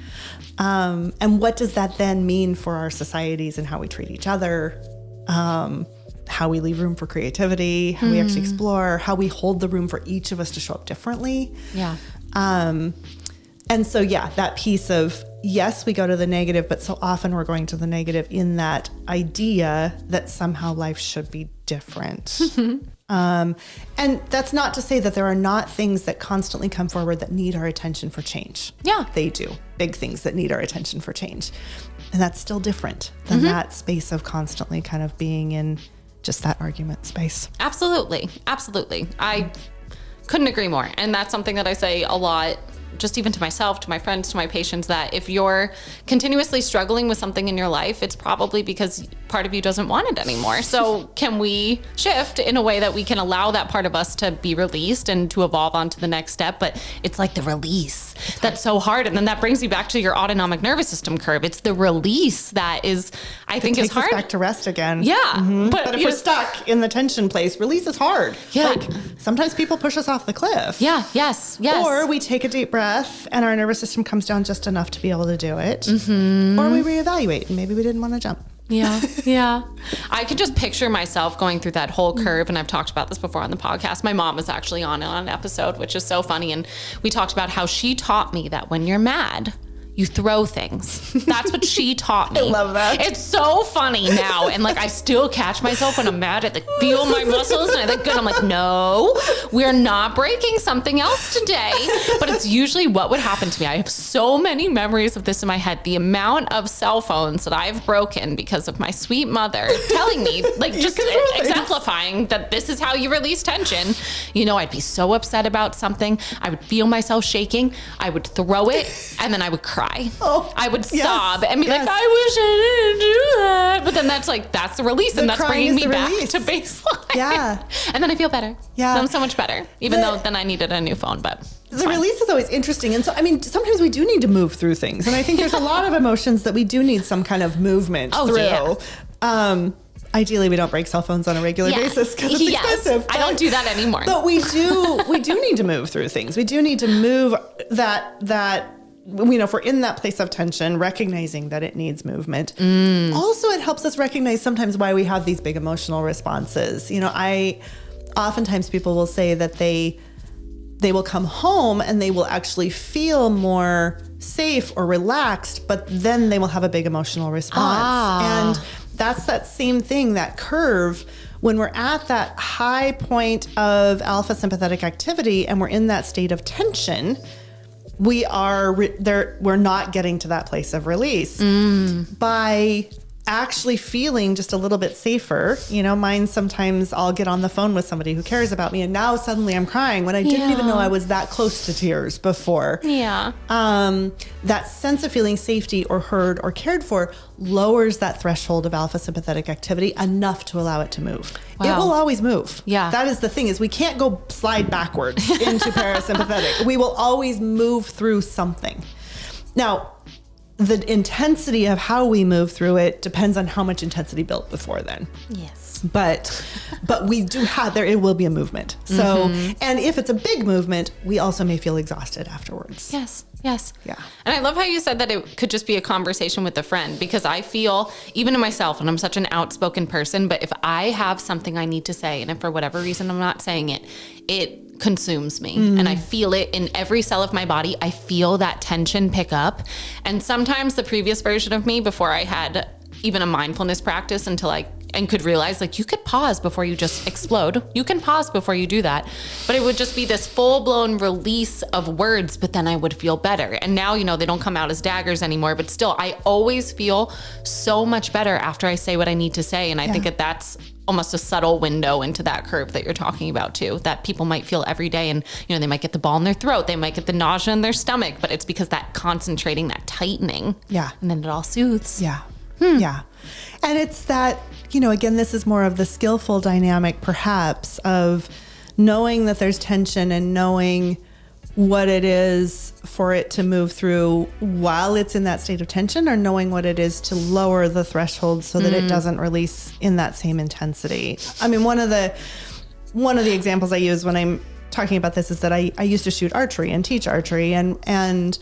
And what does that then mean for our societies and how we treat each other? How we leave room for creativity, how we actually explore, how we hold the room for each of us to show up differently. Yeah. And so, that piece of, yes, we go to the negative, but so often we're going to the negative in that idea that somehow life should be different. And that's not to say that there are not things that constantly come forward that need our attention for change. Yeah. They do. Big things that need our attention for change. And that's still different than that space of constantly kind of being in just that argument space. Absolutely. Absolutely. I couldn't agree more. And that's something that I say a lot, just even to myself, to my friends, to my patients, that if you're continuously struggling with something in your life, it's probably because part of you doesn't want it anymore. So can we shift in a way that we can allow that part of us to be released and to evolve on to the next step? But it's like the release that's so hard. And then that brings you back to your autonomic nervous system curve. It's the release that is, I think, is hard. Takes us back to rest again. Yeah. But if we're stuck in the tension place, release is hard. Yeah. Like, sometimes people push us off the cliff. Yeah. Yes. Yes. Or we take a deep breath and our nervous system comes down just enough to be able to do it. Or we reevaluate and maybe we didn't want to jump. Yeah. Yeah. I could just picture myself going through that whole curve. And I've talked about this before on the podcast. My mom was actually on an episode, which is so funny. And we talked about how she taught me that when you're mad, you throw things. That's what she taught me. I love that. It's so funny now. And like, I still catch myself when I'm mad. I like feel my muscles and I think good. I'm like, no, we're not breaking something else today. But it's usually what would happen to me. I have so many memories of this in my head. The amount of cell phones that I've broken because of my sweet mother telling me, like just exemplifying that this is how you release tension. You know, I'd be so upset about something. I would feel myself shaking. I would throw it and then I would cry. I would sob and be like, I wish I didn't do that. But then that's the release, and that's bringing me back to baseline. Yeah. And then I feel better. Yeah. I'm so much better, even though then I needed a new phone, but the release is always interesting. And so, I mean, sometimes we do need to move through things. And I think there's a lot of emotions that we do need some kind of movement through. Yeah. Ideally, we don't break cell phones on a regular basis because it's expensive. I don't do that anymore. But we do need to move through things. We do need to move that if we're in that place of tension, recognizing that it needs movement. Also, it helps us recognize sometimes why we have these big emotional responses. Oftentimes people will say that they will come home and they will actually feel more safe or relaxed, but then they will have a big emotional response. And that's that same thing, that curve. When we're at that high point of alpha sympathetic activity and we're in that state of tension, we're not getting to that place of release. By actually feeling just a little bit safer. Mine, sometimes I'll get on the phone with somebody who cares about me and now suddenly I'm crying when I didn't even know I was that close to tears before. Yeah. That sense of feeling safety or heard or cared for lowers that threshold of alpha sympathetic activity enough to allow it to move. Wow. It will always move. Yeah. That is the thing, is we can't go slide backwards into parasympathetic. We will always move through something. Now, the intensity of how we move through it depends on how much intensity built before then. Yes. But we do have it will be a movement. So, and if it's a big movement, we also may feel exhausted afterwards. Yes. Yes. Yeah. And I love how you said that it could just be a conversation with a friend, because I feel, even in myself, and I'm such an outspoken person, but if I have something I need to say, and if for whatever reason I'm not saying it, it consumes me. And I feel it in every cell of my body. I feel that tension pick up. And sometimes the previous version of me, before I had even a mindfulness practice and could realize, like, you could pause before you just explode. You can pause before you do that. But it would just be this full-blown release of words, but then I would feel better. And now, they don't come out as daggers anymore, but still, I always feel so much better after I say what I need to say. And I think that's almost a subtle window into that curve that you're talking about too, that people might feel every day. And, they might get the ball in their throat. They might get the nausea in their stomach, but it's because that concentrating, that tightening. Yeah. And then it all soothes. Yeah. Yeah. And it's that, again, this is more of the skillful dynamic, perhaps, of knowing that there's tension and knowing what it is for it to move through while it's in that state of tension, or knowing what it is to lower the threshold so that it doesn't release in that same intensity. I mean, one of the examples I use when I'm talking about this is that I used to shoot archery and teach archery. And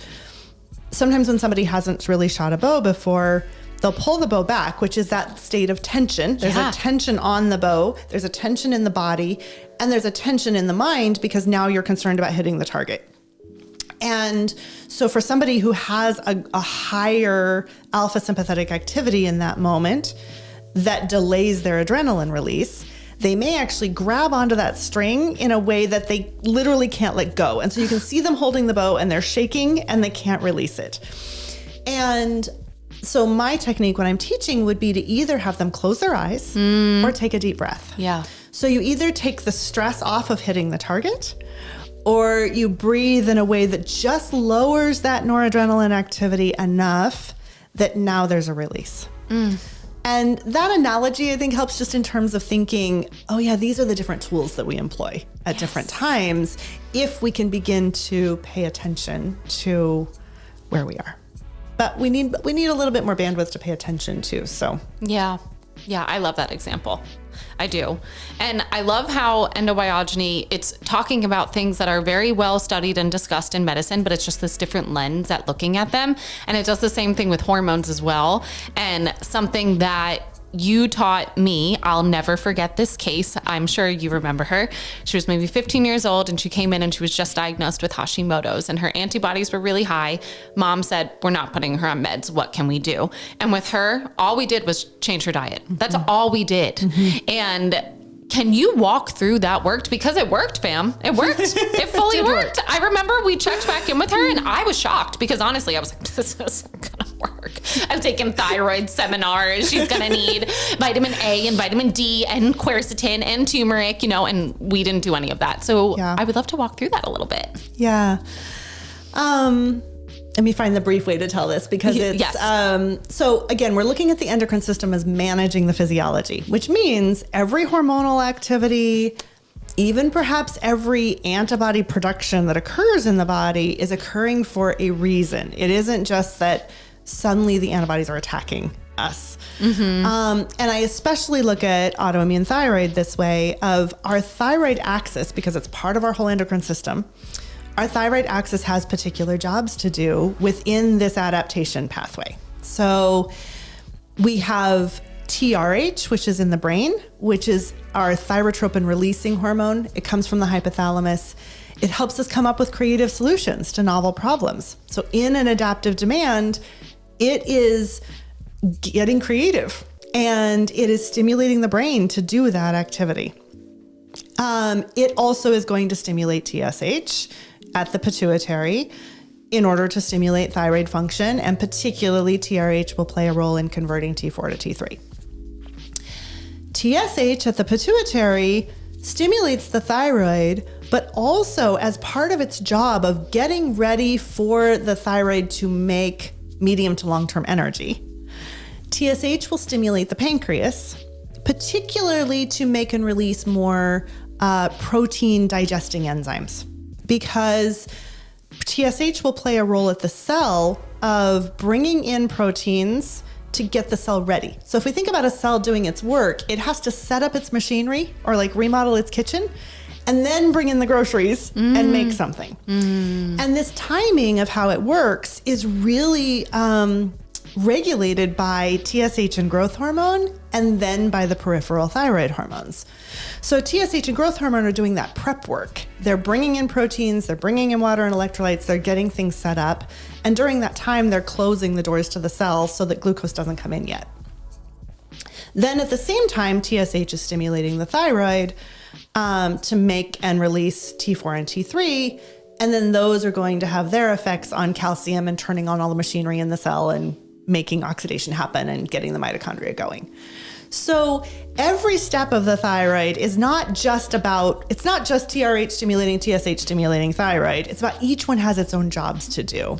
sometimes when somebody hasn't really shot a bow before, they'll pull the bow back, which is that state of tension. There's a tension on the bow. There's a tension in the body. And there's a tension in the mind because now you're concerned about hitting the target. And so for somebody who has a higher alpha sympathetic activity in that moment that delays their adrenaline release, they may actually grab onto that string in a way that they literally can't let go. And so you can see them holding the bow and they're shaking and they can't release it. And so my technique when I'm teaching would be to either have them close their eyes or take a deep breath. Yeah. So you either take the stress off of hitting the target, or you breathe in a way that just lowers that noradrenaline activity enough that now there's a release. And that analogy, I think, helps just in terms of thinking, oh yeah, these are the different tools that we employ at different times if we can begin to pay attention to where we are. But we need a little bit more bandwidth to pay attention to. So yeah, I love that example. I do. And I love how endobiogeny, it's talking about things that are very well studied and discussed in medicine, but it's just this different lens at looking at them. And it does the same thing with hormones as well. And something that you taught me, I'll never forget this case. I'm sure you remember her. She was maybe 15 years old and she came in and she was just diagnosed with Hashimoto's and her antibodies were really high. Mom said, we're not putting her on meds. What can we do? And with her, all we did was change her diet. That's all we did. And can you walk through that worked? Because it worked, fam. It worked. It fully worked. I remember we checked back in with her and I was shocked because honestly, I was like, this isn't gonna work. I've taken thyroid seminars. She's gonna need vitamin A and vitamin D and quercetin and turmeric, and we didn't do any of that. So I would love to walk through that a little bit. Yeah. Let me find the brief way to tell this because it's, so again, we're looking at the endocrine system as managing the physiology, which means every hormonal activity, even perhaps every antibody production that occurs in the body is occurring for a reason. It isn't just that suddenly the antibodies are attacking us. And I especially look at autoimmune thyroid this way of our thyroid axis, because it's part of our whole endocrine system. Our thyroid axis has particular jobs to do within this adaptation pathway. So we have TRH, which is in the brain, which is our thyrotropin releasing hormone. It comes from the hypothalamus. It helps us come up with creative solutions to novel problems. So in an adaptive demand, it is getting creative and it is stimulating the brain to do that activity. It also is going to stimulate TSH at the pituitary in order to stimulate thyroid function, and particularly TRH will play a role in converting T4 to T3. TSH at the pituitary stimulates the thyroid, but also as part of its job of getting ready for the thyroid to make medium to long-term energy, TSH will stimulate the pancreas, particularly to make and release more protein digesting enzymes, because TSH will play a role at the cell of bringing in proteins to get the cell ready. So if we think about a cell doing its work, it has to set up its machinery or like remodel its kitchen and then bring in the groceries and make something. And this timing of how it works is really regulated by TSH and growth hormone and then by the peripheral thyroid hormones. So TSH and growth hormone are doing that prep work. They're bringing in proteins, they're bringing in water and electrolytes, they're getting things set up. And during that time, they're closing the doors to the cells so that glucose doesn't come in yet. Then at the same time, TSH is stimulating the thyroid to make and release T4 and T3. And then those are going to have their effects on calcium and turning on all the machinery in the cell and making oxidation happen and getting the mitochondria going. So every step of the thyroid is not just TRH stimulating, TSH stimulating thyroid. It's about each one has its own jobs to do.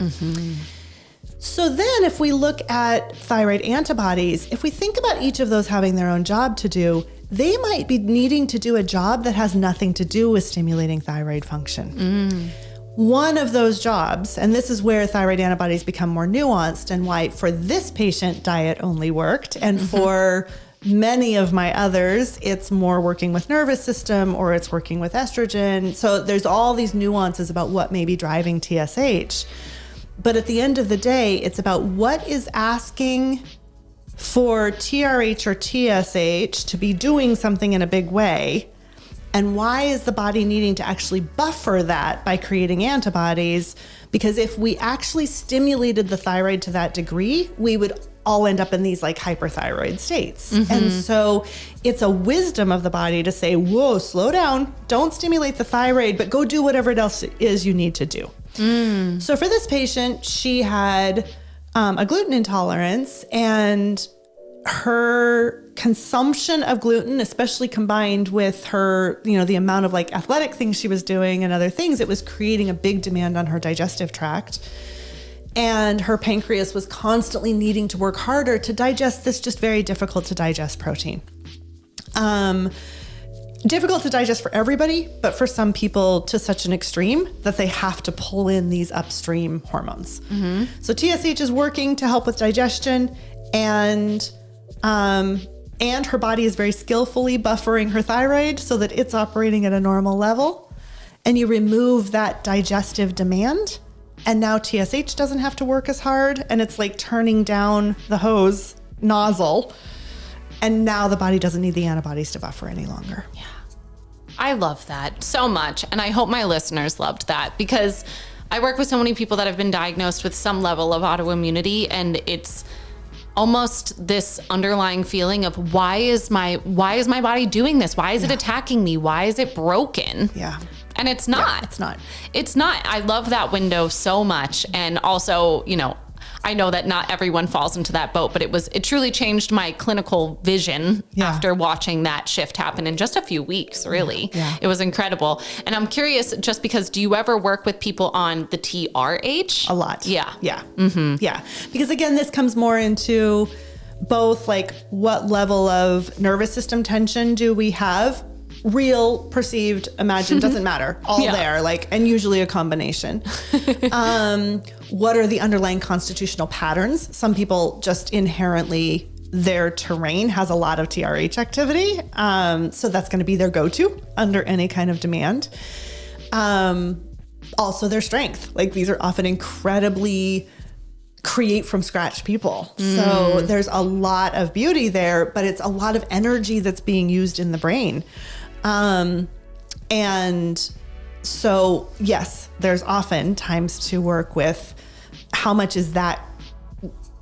So then if we look at thyroid antibodies, if we think about each of those having their own job to do, they might be needing to do a job that has nothing to do with stimulating thyroid function. One of those jobs, and this is where thyroid antibodies become more nuanced and why for this patient diet only worked, and for Many of my others, it's more working with nervous system or it's working with estrogen. So there's all these nuances about what may be driving TSH. But at the end of the day, it's about what is asking for TRH or TSH to be doing something in a big way. And why is the body needing to actually buffer that by creating antibodies? Because if we actually stimulated the thyroid to that degree, we would all end up in these like hyperthyroid states. And so it's a wisdom of the body to say, whoa, slow down, don't stimulate the thyroid, but go do whatever else it is you need to do. So for this patient, she had a gluten intolerance, and her consumption of gluten, especially combined with her, the amount of like athletic things she was doing and other things, it was creating a big demand on her digestive tract. And her pancreas was constantly needing to work harder to digest this just very difficult to digest protein. Difficult to digest for everybody, but for some people to such an extreme that they have to pull in these upstream hormones. So TSH is working to help with digestion, and her body is very skillfully buffering her thyroid so that it's operating at a normal level. And you remove that digestive demand, and now TSH doesn't have to work as hard, and it's like turning down the hose nozzle. And now the body doesn't need the antibodies to buffer any longer. Yeah. I love that so much. And I hope my listeners loved that, because I work with so many people that have been diagnosed with some level of autoimmunity, and it's almost this underlying feeling of why is my body doing this? Why is it attacking me? Why is it broken? Yeah. And it's not. Yeah, it's not. It's not. I love that window so much. And also, I know that not everyone falls into that boat, but it truly changed my clinical vision after watching that shift happen in just a few weeks, really. Yeah. It was incredible. And I'm curious, just because, do you ever work with people on the TRH? A lot. Yeah. Yeah. Yeah. Because again, this comes more into both like what level of nervous system tension do we have? Real, perceived, imagined, doesn't matter. All there, and usually a combination. What are the underlying constitutional patterns? Some people just inherently, their terrain has a lot of TRH activity. So that's going to be their go-to under any kind of demand. Also their strength. These are often incredibly create from scratch people. So there's a lot of beauty there, but it's a lot of energy that's being used in the brain. And so, yes, there's often times to work with how much is that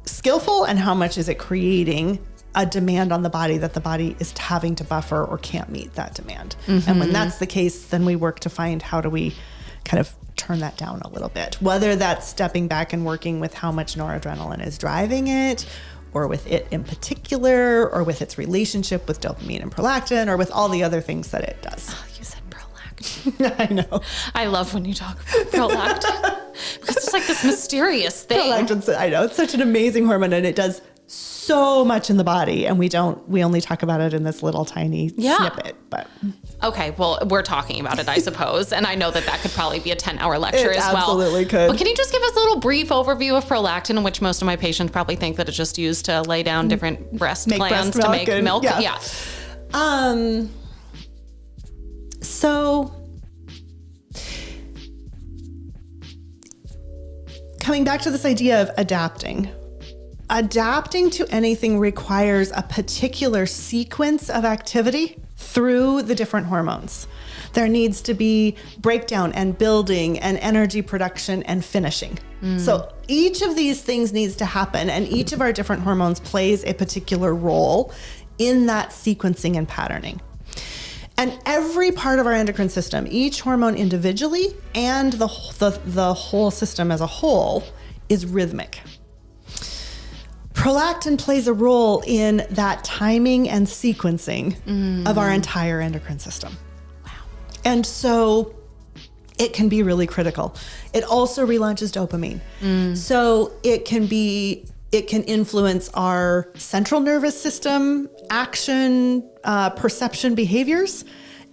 skillful and how much is it creating a demand on the body that the body is having to buffer or can't meet that demand. And when that's the case, then we work to find how do we kind of turn that down a little bit, whether that's stepping back and working with how much noradrenaline is driving it, or with it in particular, or with its relationship with dopamine and prolactin, or with all the other things that it does. Oh, you said prolactin. I know. I love when you talk about prolactin, because it's like this mysterious thing. Prolactin, I know, it's such an amazing hormone, and it does so much in the body, and we only talk about it in this little tiny snippet, but. Okay, well, we're talking about it, I suppose. And I know that could probably be a 10-hour lecture as well. Absolutely could. But can you just give us a little brief overview of prolactin, in which most of my patients probably think that it's just used to lay down different breast glands to make milk? Yeah. So coming back to this idea of adapting to anything requires a particular sequence of activity through the different hormones. There needs to be breakdown and building and energy production and finishing. So each of these things needs to happen, and each of our different hormones plays a particular role in that sequencing and patterning. And every part of our endocrine system, each hormone individually and the whole system as a whole, is rhythmic. Prolactin plays a role in that timing and sequencing of our entire endocrine system. Wow. And so it can be really critical. It also relaunches dopamine. So it can influence our central nervous system, action, perception behaviors.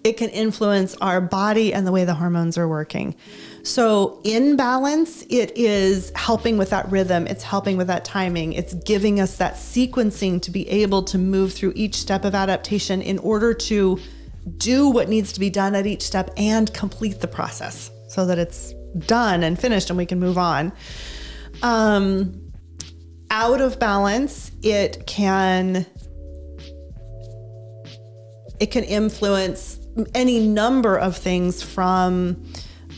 it can influence our body and the way the hormones are working. So in balance, it is helping with that rhythm. It's helping with that timing. It's giving us that sequencing to be able to move through each step of adaptation in order to do what needs to be done at each step and complete the process so that it's done and finished and we can move on. Out of balance, it can influence any number of things from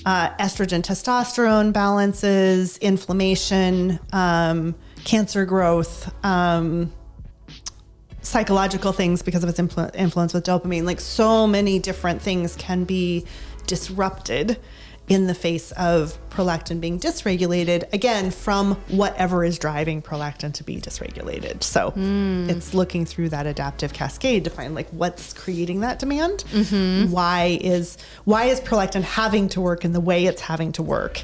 estrogen, testosterone balances, inflammation, cancer growth, psychological things because of its influence with dopamine. Like so many different things can be disrupted in the face of prolactin being dysregulated, again, from whatever is driving prolactin to be dysregulated. So it's looking through that adaptive cascade to find like what's creating that demand. Why is prolactin having to work in the way it's having to work,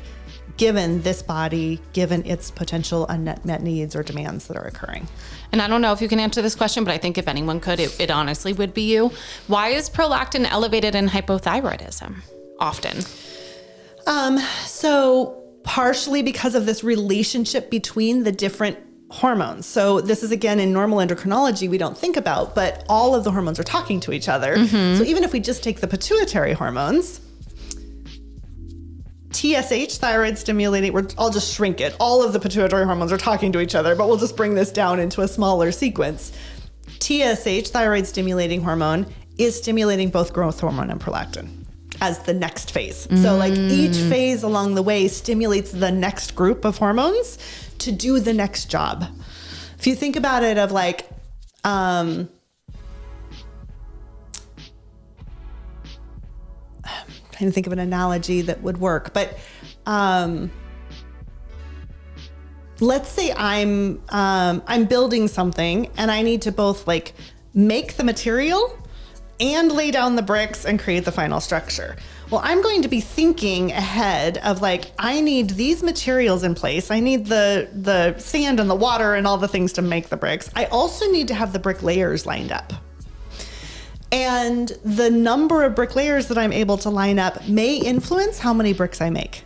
given this body, given its potential unmet needs or demands that are occurring. And I don't know if you can answer this question, but I think if anyone could, it honestly would be you. Why is prolactin elevated in hypothyroidism often? So partially because of this relationship between the different hormones. So this is, again, in normal endocrinology, we don't think about, but all of the hormones are talking to each other. So even if we just take the pituitary hormones, TSH, thyroid stimulating, I'll just shrink it. All of the pituitary hormones are talking to each other, but we'll just bring this down into a smaller sequence. TSH, thyroid stimulating hormone, is stimulating both growth hormone and prolactin as the next phase. So like each phase along the way stimulates the next group of hormones to do the next job. If you think about it of like, I'm trying to think of an analogy that would work, but let's say I'm building something and I need to both like make the material and lay down the bricks and create the final structure. Well, I'm going to be thinking ahead of like, I need these materials in place. I need the sand and the water and all the things to make the bricks. I also need to have the brick layers lined up. And the number of brick layers that I'm able to line up may influence how many bricks I make.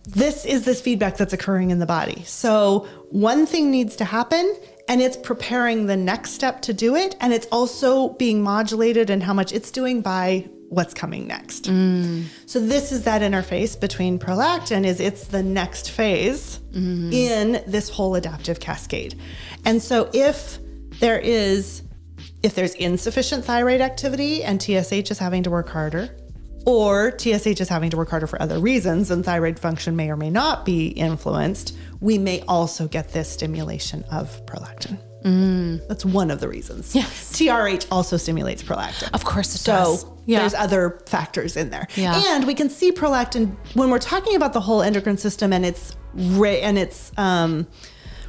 This is this feedback that's occurring in the body. So one thing needs to happen, and it's preparing the next step to do it. And it's also being modulated in how much it's doing by what's coming next. So this is that interface between prolactin, it's the next phase in this whole adaptive cascade. And so if there's insufficient thyroid activity and TSH is having to work harder, or TSH is having to work harder for other reasons and thyroid function may or may not be influenced, we may also get this stimulation of prolactin. That's one of the reasons. Yes. TRH also stimulates prolactin. Of course it does. So there's other factors in there. Yeah. And we can see prolactin when we're talking about the whole endocrine system and its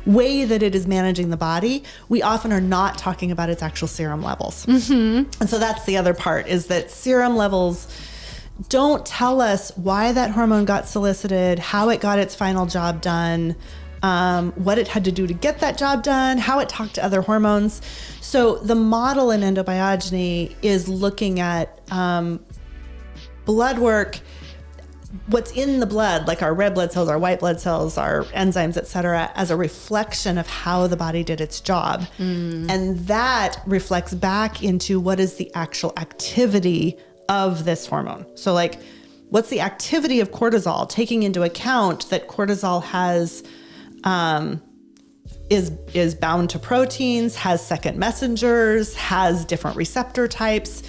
way that it is managing the body, we often are not talking about its actual serum levels. And so that's the other part, is that serum levels don't tell us why that hormone got solicited, how it got its final job done, what it had to do to get that job done, how it talked to other hormones. So the model in endobiogeny is looking at blood work, what's in the blood, like our red blood cells, our white blood cells, our enzymes, et cetera, as a reflection of how the body did its job. And that reflects back into what is the actual activity of this hormone. So like, what's the activity of cortisol, taking into account that cortisol has is bound to proteins, has second messengers, has different receptor types.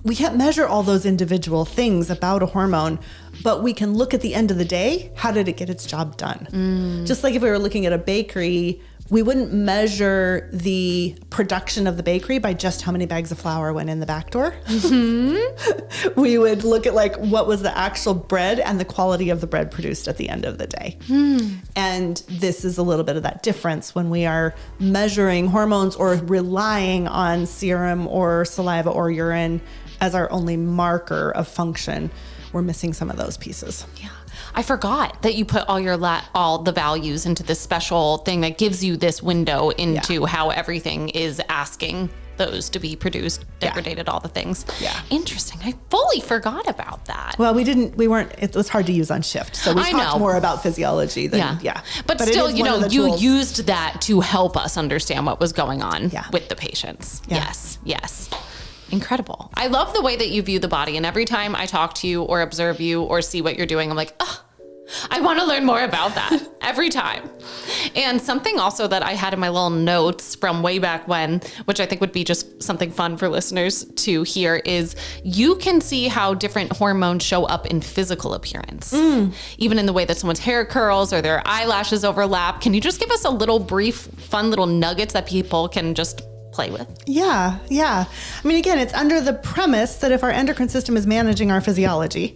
We can't measure all those individual things about a hormone, but we can look at the end of the day, how did it get its job done? Just like if we were looking at a bakery, we wouldn't measure the production of the bakery by just how many bags of flour went in the back door. We would look at like what was the actual bread and the quality of the bread produced at the end of the day. And this is a little bit of that difference when we are measuring hormones or relying on serum or saliva or urine as our only marker of function. We're missing some of those pieces. Yeah. I forgot that you put all the values into this special thing that gives you this window into how everything is asking those to be produced, degraded, all the things. Yeah. Interesting. I fully forgot about that. Well, it was hard to use on shift. So we talked more about physiology than, But still, you used that to help us understand what was going on with the patients. Yeah. Yes. Incredible. I love the way that you view the body. And every time I talk to you or observe you or see what you're doing, I'm like, I want to learn more about that every time. And something also that I had in my little notes from way back when, which I think would be just something fun for listeners to hear, is you can see how different hormones show up in physical appearance, even in the way that someone's hair curls or their eyelashes overlap. Can you just give us a little brief, fun little nuggets that people can just play with? Yeah. I mean, again, it's under the premise that if our endocrine system is managing our physiology,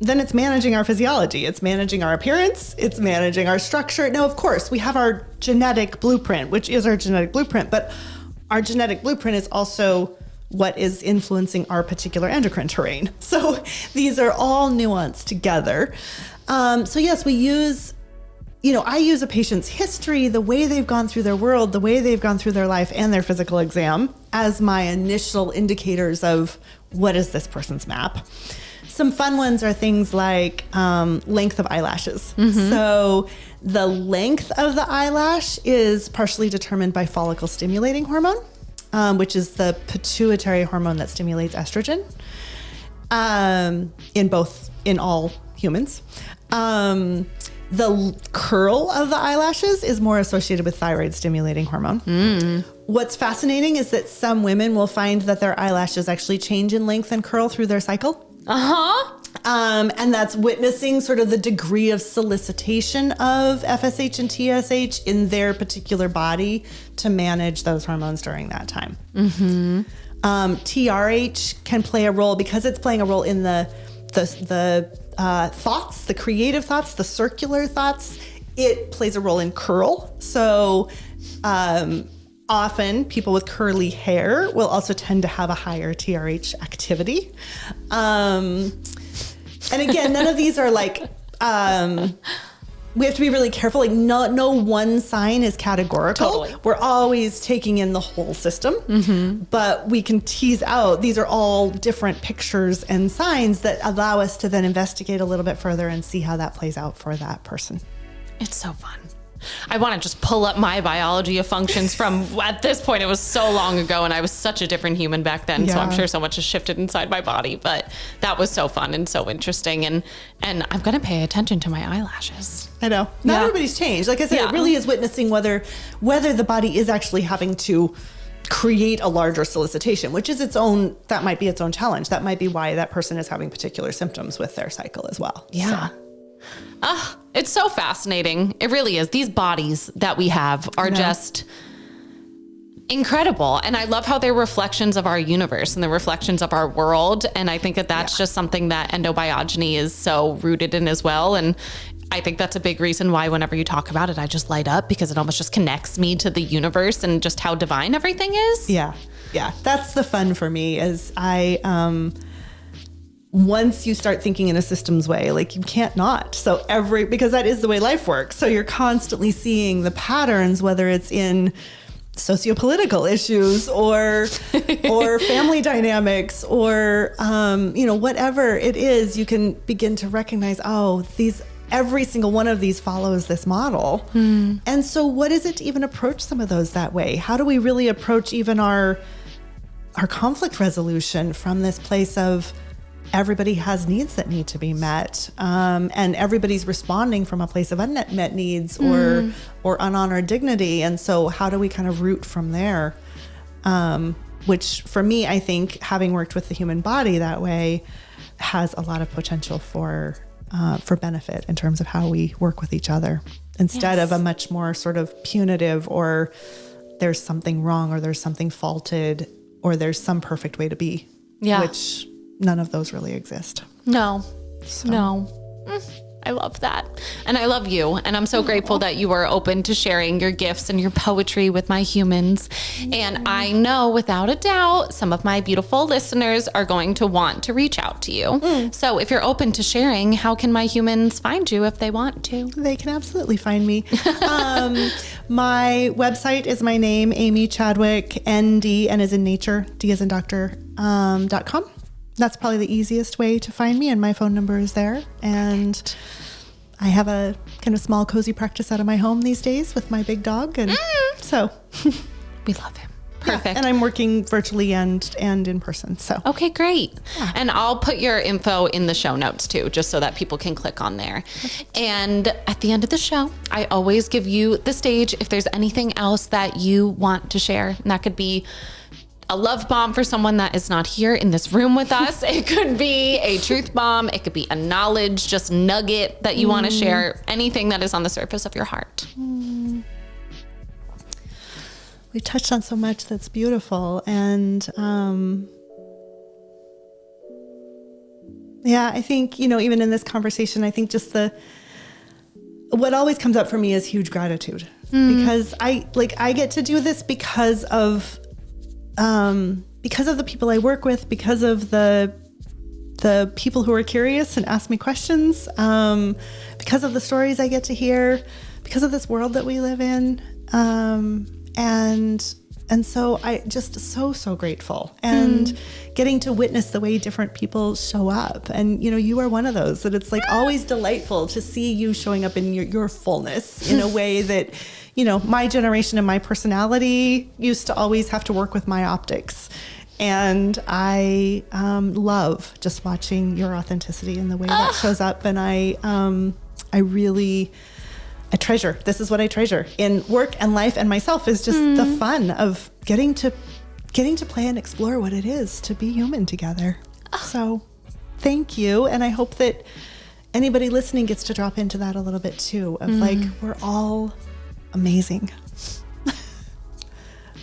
then it's managing our physiology. It's managing our appearance. It's managing our structure. Now, of course, we have our genetic blueprint, which is our genetic blueprint, but our genetic blueprint is also what is influencing our particular endocrine terrain. So these are all nuanced together. So yes, we use I use a patient's history, the way they've gone through their world, the way they've gone through their life and their physical exam as my initial indicators of what is this person's map. Some fun ones are things like length of eyelashes. So the length of the eyelash is partially determined by follicle stimulating hormone, which is the pituitary hormone that stimulates estrogen in all humans. The curl of the eyelashes is more associated with thyroid stimulating hormone. What's fascinating is that some women will find that their eyelashes actually change in length and curl through their cycle. And that's witnessing sort of the degree of solicitation of FSH and TSH in their particular body to manage those hormones during that time. TRH can play a role because it's playing a role in the thoughts, the creative thoughts, the circular thoughts. It plays a role in curl. So often people with curly hair will also tend to have a higher TRH activity. And again, none of these are like, we have to be really careful. Like no one sign is categorical. Totally. We're always taking in the whole system, but we can tease out, these are all different pictures and signs that allow us to then investigate a little bit further and see how that plays out for that person. It's so fun. I want to just pull up my biology of functions from, at this point, it was so long ago and I was such a different human back then. So I'm sure so much has shifted inside my body, but that was so fun and so interesting. And I'm going to pay attention to my eyelashes. I know. Not everybody's changed. Like I said, it really is witnessing whether the body is actually having to create a larger solicitation, which is that might be its own challenge. That might be why that person is having particular symptoms with their cycle as well. Yeah. So. It's so fascinating. It really is. These bodies that we have are just incredible. And I love how they're reflections of our universe and the reflections of our world. And I think that that's just something that endobiogeny is so rooted in as well. And I think that's a big reason why whenever you talk about it, I just light up because it almost just connects me to the universe and just how divine everything is. Yeah. That's the fun for me is once you start thinking in a systems way, like you can't not. So because that is the way life works. So you're constantly seeing the patterns, whether it's in sociopolitical issues or family dynamics or, whatever it is, you can begin to recognize, every single one of these follows this model. And so what is it to even approach some of those that way? How do we really approach even our conflict resolution from this place of everybody has needs that need to be met, and everybody's responding from a place of unmet needs or unhonored dignity. And so how do we kind of root from there? Which for me, I think having worked with the human body that way has a lot of potential for benefit in terms of how we work with each other instead of a much more sort of punitive or there's something wrong or there's something faulted or there's some perfect way to be, which none of those really exist. No. I love that. And I love you. And I'm so grateful that you are open to sharing your gifts and your poetry with my humans. And I know without a doubt, some of my beautiful listeners are going to want to reach out to you. So if you're open to sharing, how can my humans find you if they want to? They can absolutely find me. My website is my name, Amy Chadwick, ND, N as in nature, D as in doctor, .com. That's probably the easiest way to find me, and my phone number is there. And I have a kind of small, cozy practice out of my home these days with my big dog, and so we love him. Perfect. Yeah, and I'm working virtually and in person. So okay, great. Yeah. And I'll put your info in the show notes too, just so that people can click on there. And at the end of the show, I always give you the stage if there's anything else that you want to share. And that could be a love bomb for someone that is not here in this room with us. It could be a truth bomb. It could be a knowledge, just nugget that you want to share. Anything that is on the surface of your heart. We touched on so much that's beautiful. And yeah, I think, even in this conversation, I think just what always comes up for me is huge gratitude because I get to do this because of the people I work with, because of the people who are curious and ask me questions, because of the stories I get to hear, because of this world that we live in. And so I just so grateful and getting to witness the way different people show up. And, you are one of those that it's always delightful to see you showing up in your fullness in a way that, my generation and my personality used to always have to work with my optics. And I love just watching your authenticity and the way that shows up. And I treasure. This is what I treasure in work and life and myself is just the fun of getting to play and explore what it is to be human together. So thank you. And I hope that anybody listening gets to drop into that a little bit too of we're all amazing.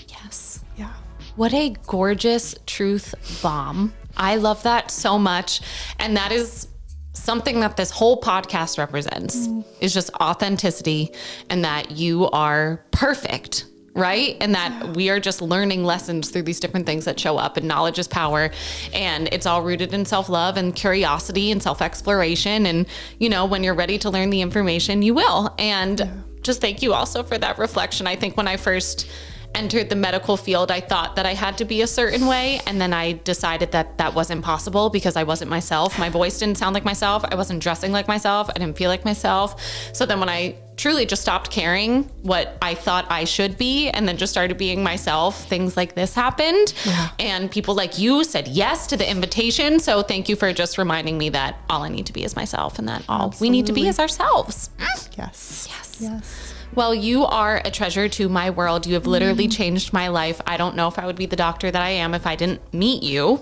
Yes. Yeah. What a gorgeous truth bomb. I love that so much. And that is something that this whole podcast represents is just authenticity and that you are perfect, right? And that we are just learning lessons through these different things that show up, and knowledge is power, and it's all rooted in self-love and curiosity and self-exploration. And, when you're ready to learn the information, you will. And just thank you also for that reflection. I think when I first entered the medical field, I thought that I had to be a certain way. And then I decided that wasn't possible because I wasn't myself. My voice didn't sound like myself. I wasn't dressing like myself. I didn't feel like myself. So then when I truly just stopped caring what I thought I should be and then just started being myself, things like this happened. Yeah. And people like you said yes to the invitation. So thank you for just reminding me that all I need to be is myself and that all we need to be is ourselves. Yes. Yes. Yes. Well, you are a treasure to my world. You have literally changed my life. I don't know if I would be the doctor that I am if I didn't meet you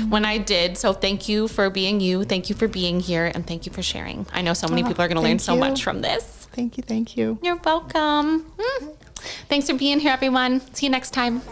when I did. So thank you for being you. Thank you for being here. And thank you for sharing. I know so many people are going to learn so much from this. Thank you. Thank you. You're welcome. Thanks for being here, everyone. See you next time.